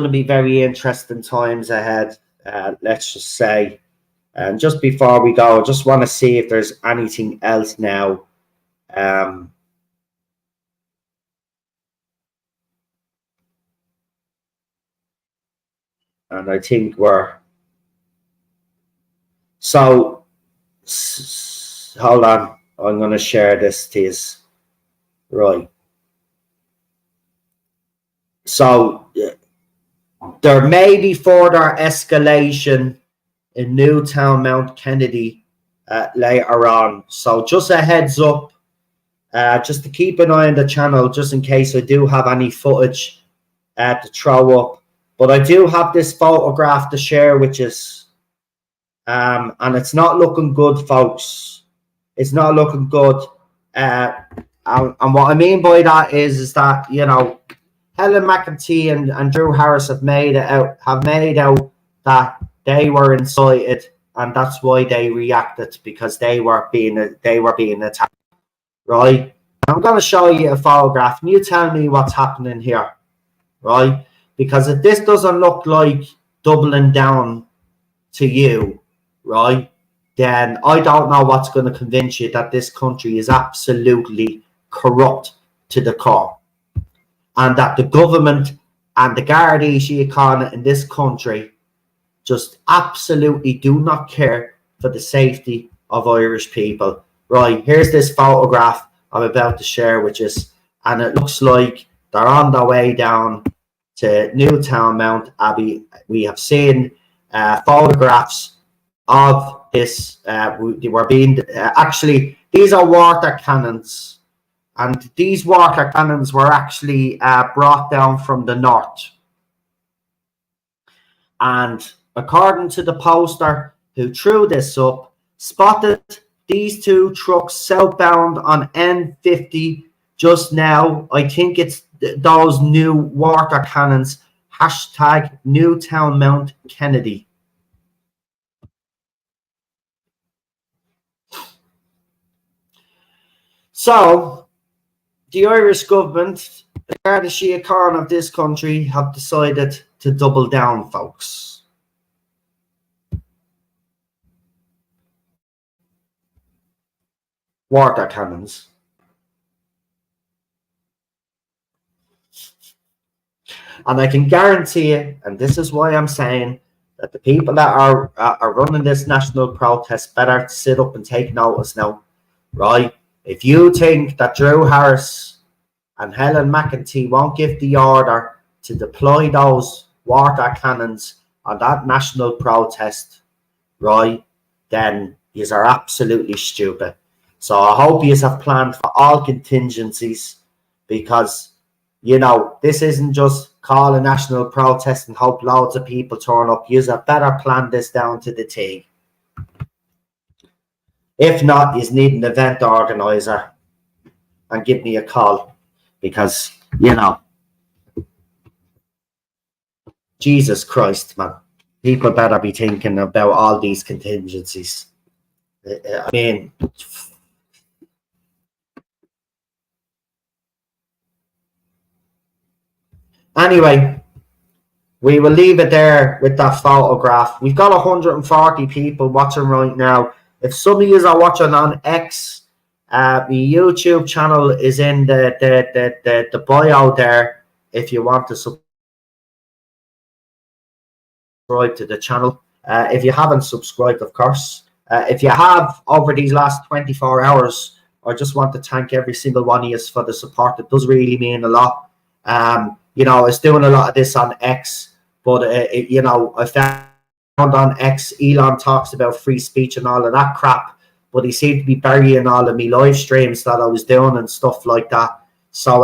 to be very interesting times ahead, let's just say. And just before we go, I just want to see if there's anything else now. And I think so hold on, I'm going to share this to you. Right. So there may be further escalation in Newtownmountkennedy later on. So just a heads up, just to keep an eye on the channel, just in case I do have any footage to throw up. But I do have this photograph to share with you. and it's not looking good, folks. It's not looking good. And what I mean by that is that, you know, Helen Mcentee and Drew Harris have made out that they were incited, and that's why they reacted, because they were being attacked. Right? I'm going to show you a photograph, and you tell me what's happening here, right? Because if this doesn't look like doubling down to you, right, then I don't know what's going to convince you that this country is absolutely corrupt to the core, and that the government and the Garda Síochána in this country just absolutely do not care for the safety of Irish people. Right, here's this photograph I'm about to share with you, and it looks like they're on their way down to Newtownmountkennedy. We have seen photographs of this. They were being actually, these are water cannons, and these water cannons were actually brought down from the north. And according to the poster who threw this up, spotted these two trucks southbound on N50 just now. I think it's those new water cannons, hashtag Newtownmountkennedy. So, the Irish government, the Garda Síochána of this country, have decided to double down, folks. Water cannons. And I can guarantee you, and this is why I'm saying that the people that are running this national protest better sit up and take notice now, right? If you think that Drew Harris and Helen Mcentee won't give the order to deploy those water cannons on that national protest, right, then you are absolutely stupid. So I hope you have planned for all contingencies, because, you know, this isn't just call a national protest and hope loads of people turn up. You have better plan this down to the T. If not, you need an event organizer and give me a call, because, you know, Jesus Christ, man, people better be thinking about all these contingencies. I mean, anyway, we will leave it there with that photograph. We've got 140 people watching right now. If some of you are watching on X, my YouTube channel is in the bio there if you want to subscribe to the channel. If you haven't subscribed, of course. If you have, over these last 24 hours, I just want to thank every single one of you for the support. It does really mean a lot. You know, I was doing a lot of this on X, but, you know, I found on X, Elon talks about free speech and all of that crap, but he seemed to be burying all of me live streams that I was doing and stuff like that. So,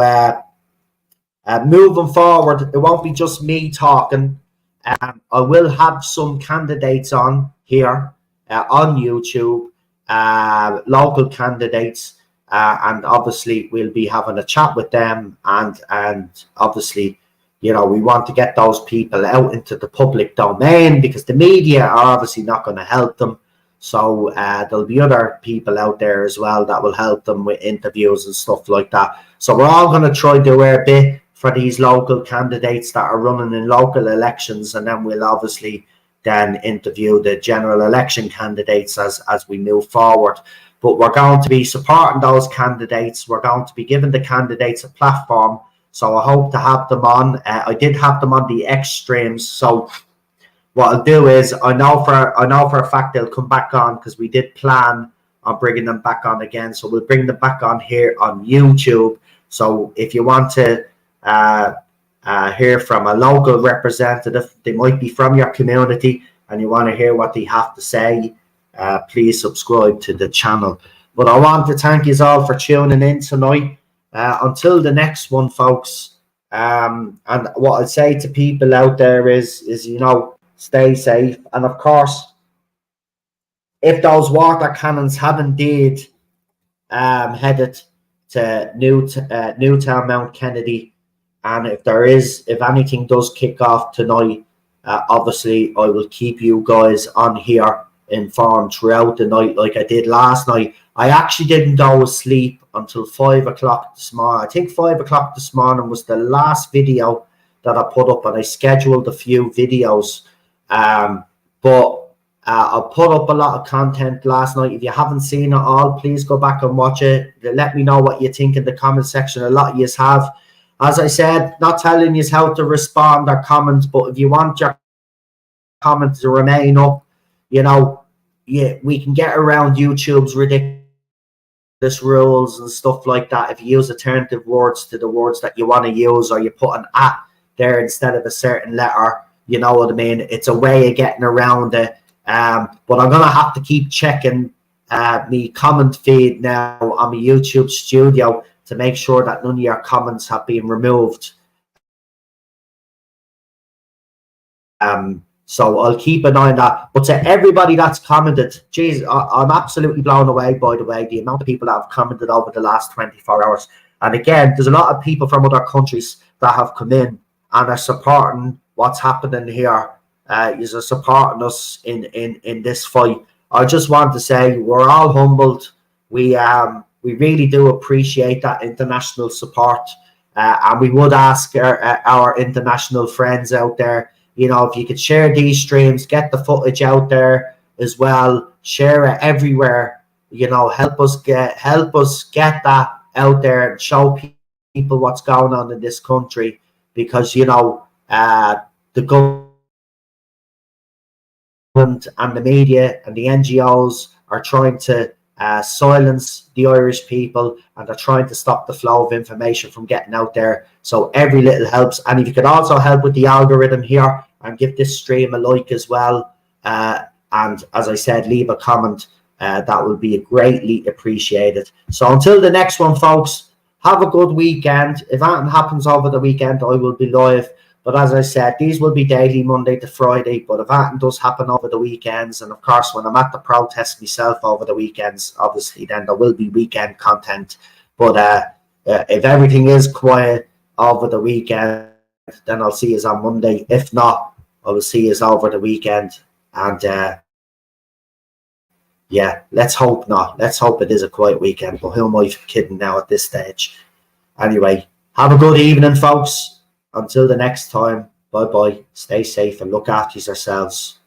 moving forward, it won't be just me talking. I will have some candidates on here on YouTube, local candidates, and obviously we'll be having a chat with them, and obviously, you know, we want to get those people out into the public domain, because the media are obviously not going to help them. So there'll be other people out there as well that will help them with interviews and stuff like that. So we're all going to try to do our bit for these local candidates that are running in local elections, and then we'll obviously then interview the general election candidates as we move forward. But we're going to be supporting those candidates. We're going to be giving the candidates a platform. So I hope to have them on. I did have them on the X streams. So what I'll do is, I know for a fact they'll come back on, because we did plan on bringing them back on again. So we'll bring them back on here on YouTube. So if you want to hear from a local representative, they might be from your community, and you want to hear what they have to say, please subscribe to the channel. But I want to thank you all for tuning in tonight. Until the next one, folks. And what I'd say to people out there is, you know, stay safe. And of course, if those water cannons have indeed headed to Newtownmountkennedy, and if anything does kick off tonight, obviously I will keep you guys on here informed throughout the night like I did last night. I actually didn't go to sleep until 5 o'clock this morning. I think 5 o'clock this morning was the last video that I put up, and I scheduled a few videos. But I put up a lot of content last night. If you haven't seen it all, please go back and watch it. Let me know what you think in the comment section. A lot of you have. As I said, not telling you how to respond or comment, but if you want your comments to remain up, you know, we can get around YouTube's ridiculous rules and stuff like that. If you use alternative words to the words that you want to use, or you put an at there instead of a certain letter, you know what I mean? It's a way of getting around it. But I'm gonna have to keep checking me comment feed now on my YouTube studio to make sure that none of your comments have been removed. So I'll keep an eye on that. But to everybody that's commented, geez, I'm absolutely blown away, by the way, the amount of people that have commented over the last 24 hours. And again, there's a lot of people from other countries that have come in and are supporting what's happening here. Is supporting us in this fight. I just want to say we're all humbled. We really do appreciate that international support, and we would ask our international friends out there, you know, if you could share these streams, get the footage out there as well, share it everywhere. You know, help us get that out there and show people what's going on in this country, because you know the government and the media and the NGOs are trying to silence the Irish people, and they're trying to stop the flow of information from getting out there. So every little helps. And if you could also help with the algorithm here and give this stream a like as well, and as I said, leave a comment, that would be greatly appreciated. So until the next one, folks, have a good weekend. If anything happens over the weekend, I will be live. But as I said, these will be daily, Monday to Friday. But if anything does happen over the weekends, and of course, when I'm at the protest myself over the weekends, obviously, then there will be weekend content. But if everything is quiet over the weekend, then I'll see you on Monday. If not, I will see you over the weekend. And yeah, let's hope not. Let's hope it is a quiet weekend. But who am I kidding now at this stage? Anyway, have a good evening, folks. Until the next time, bye-bye, stay safe and look after yourselves.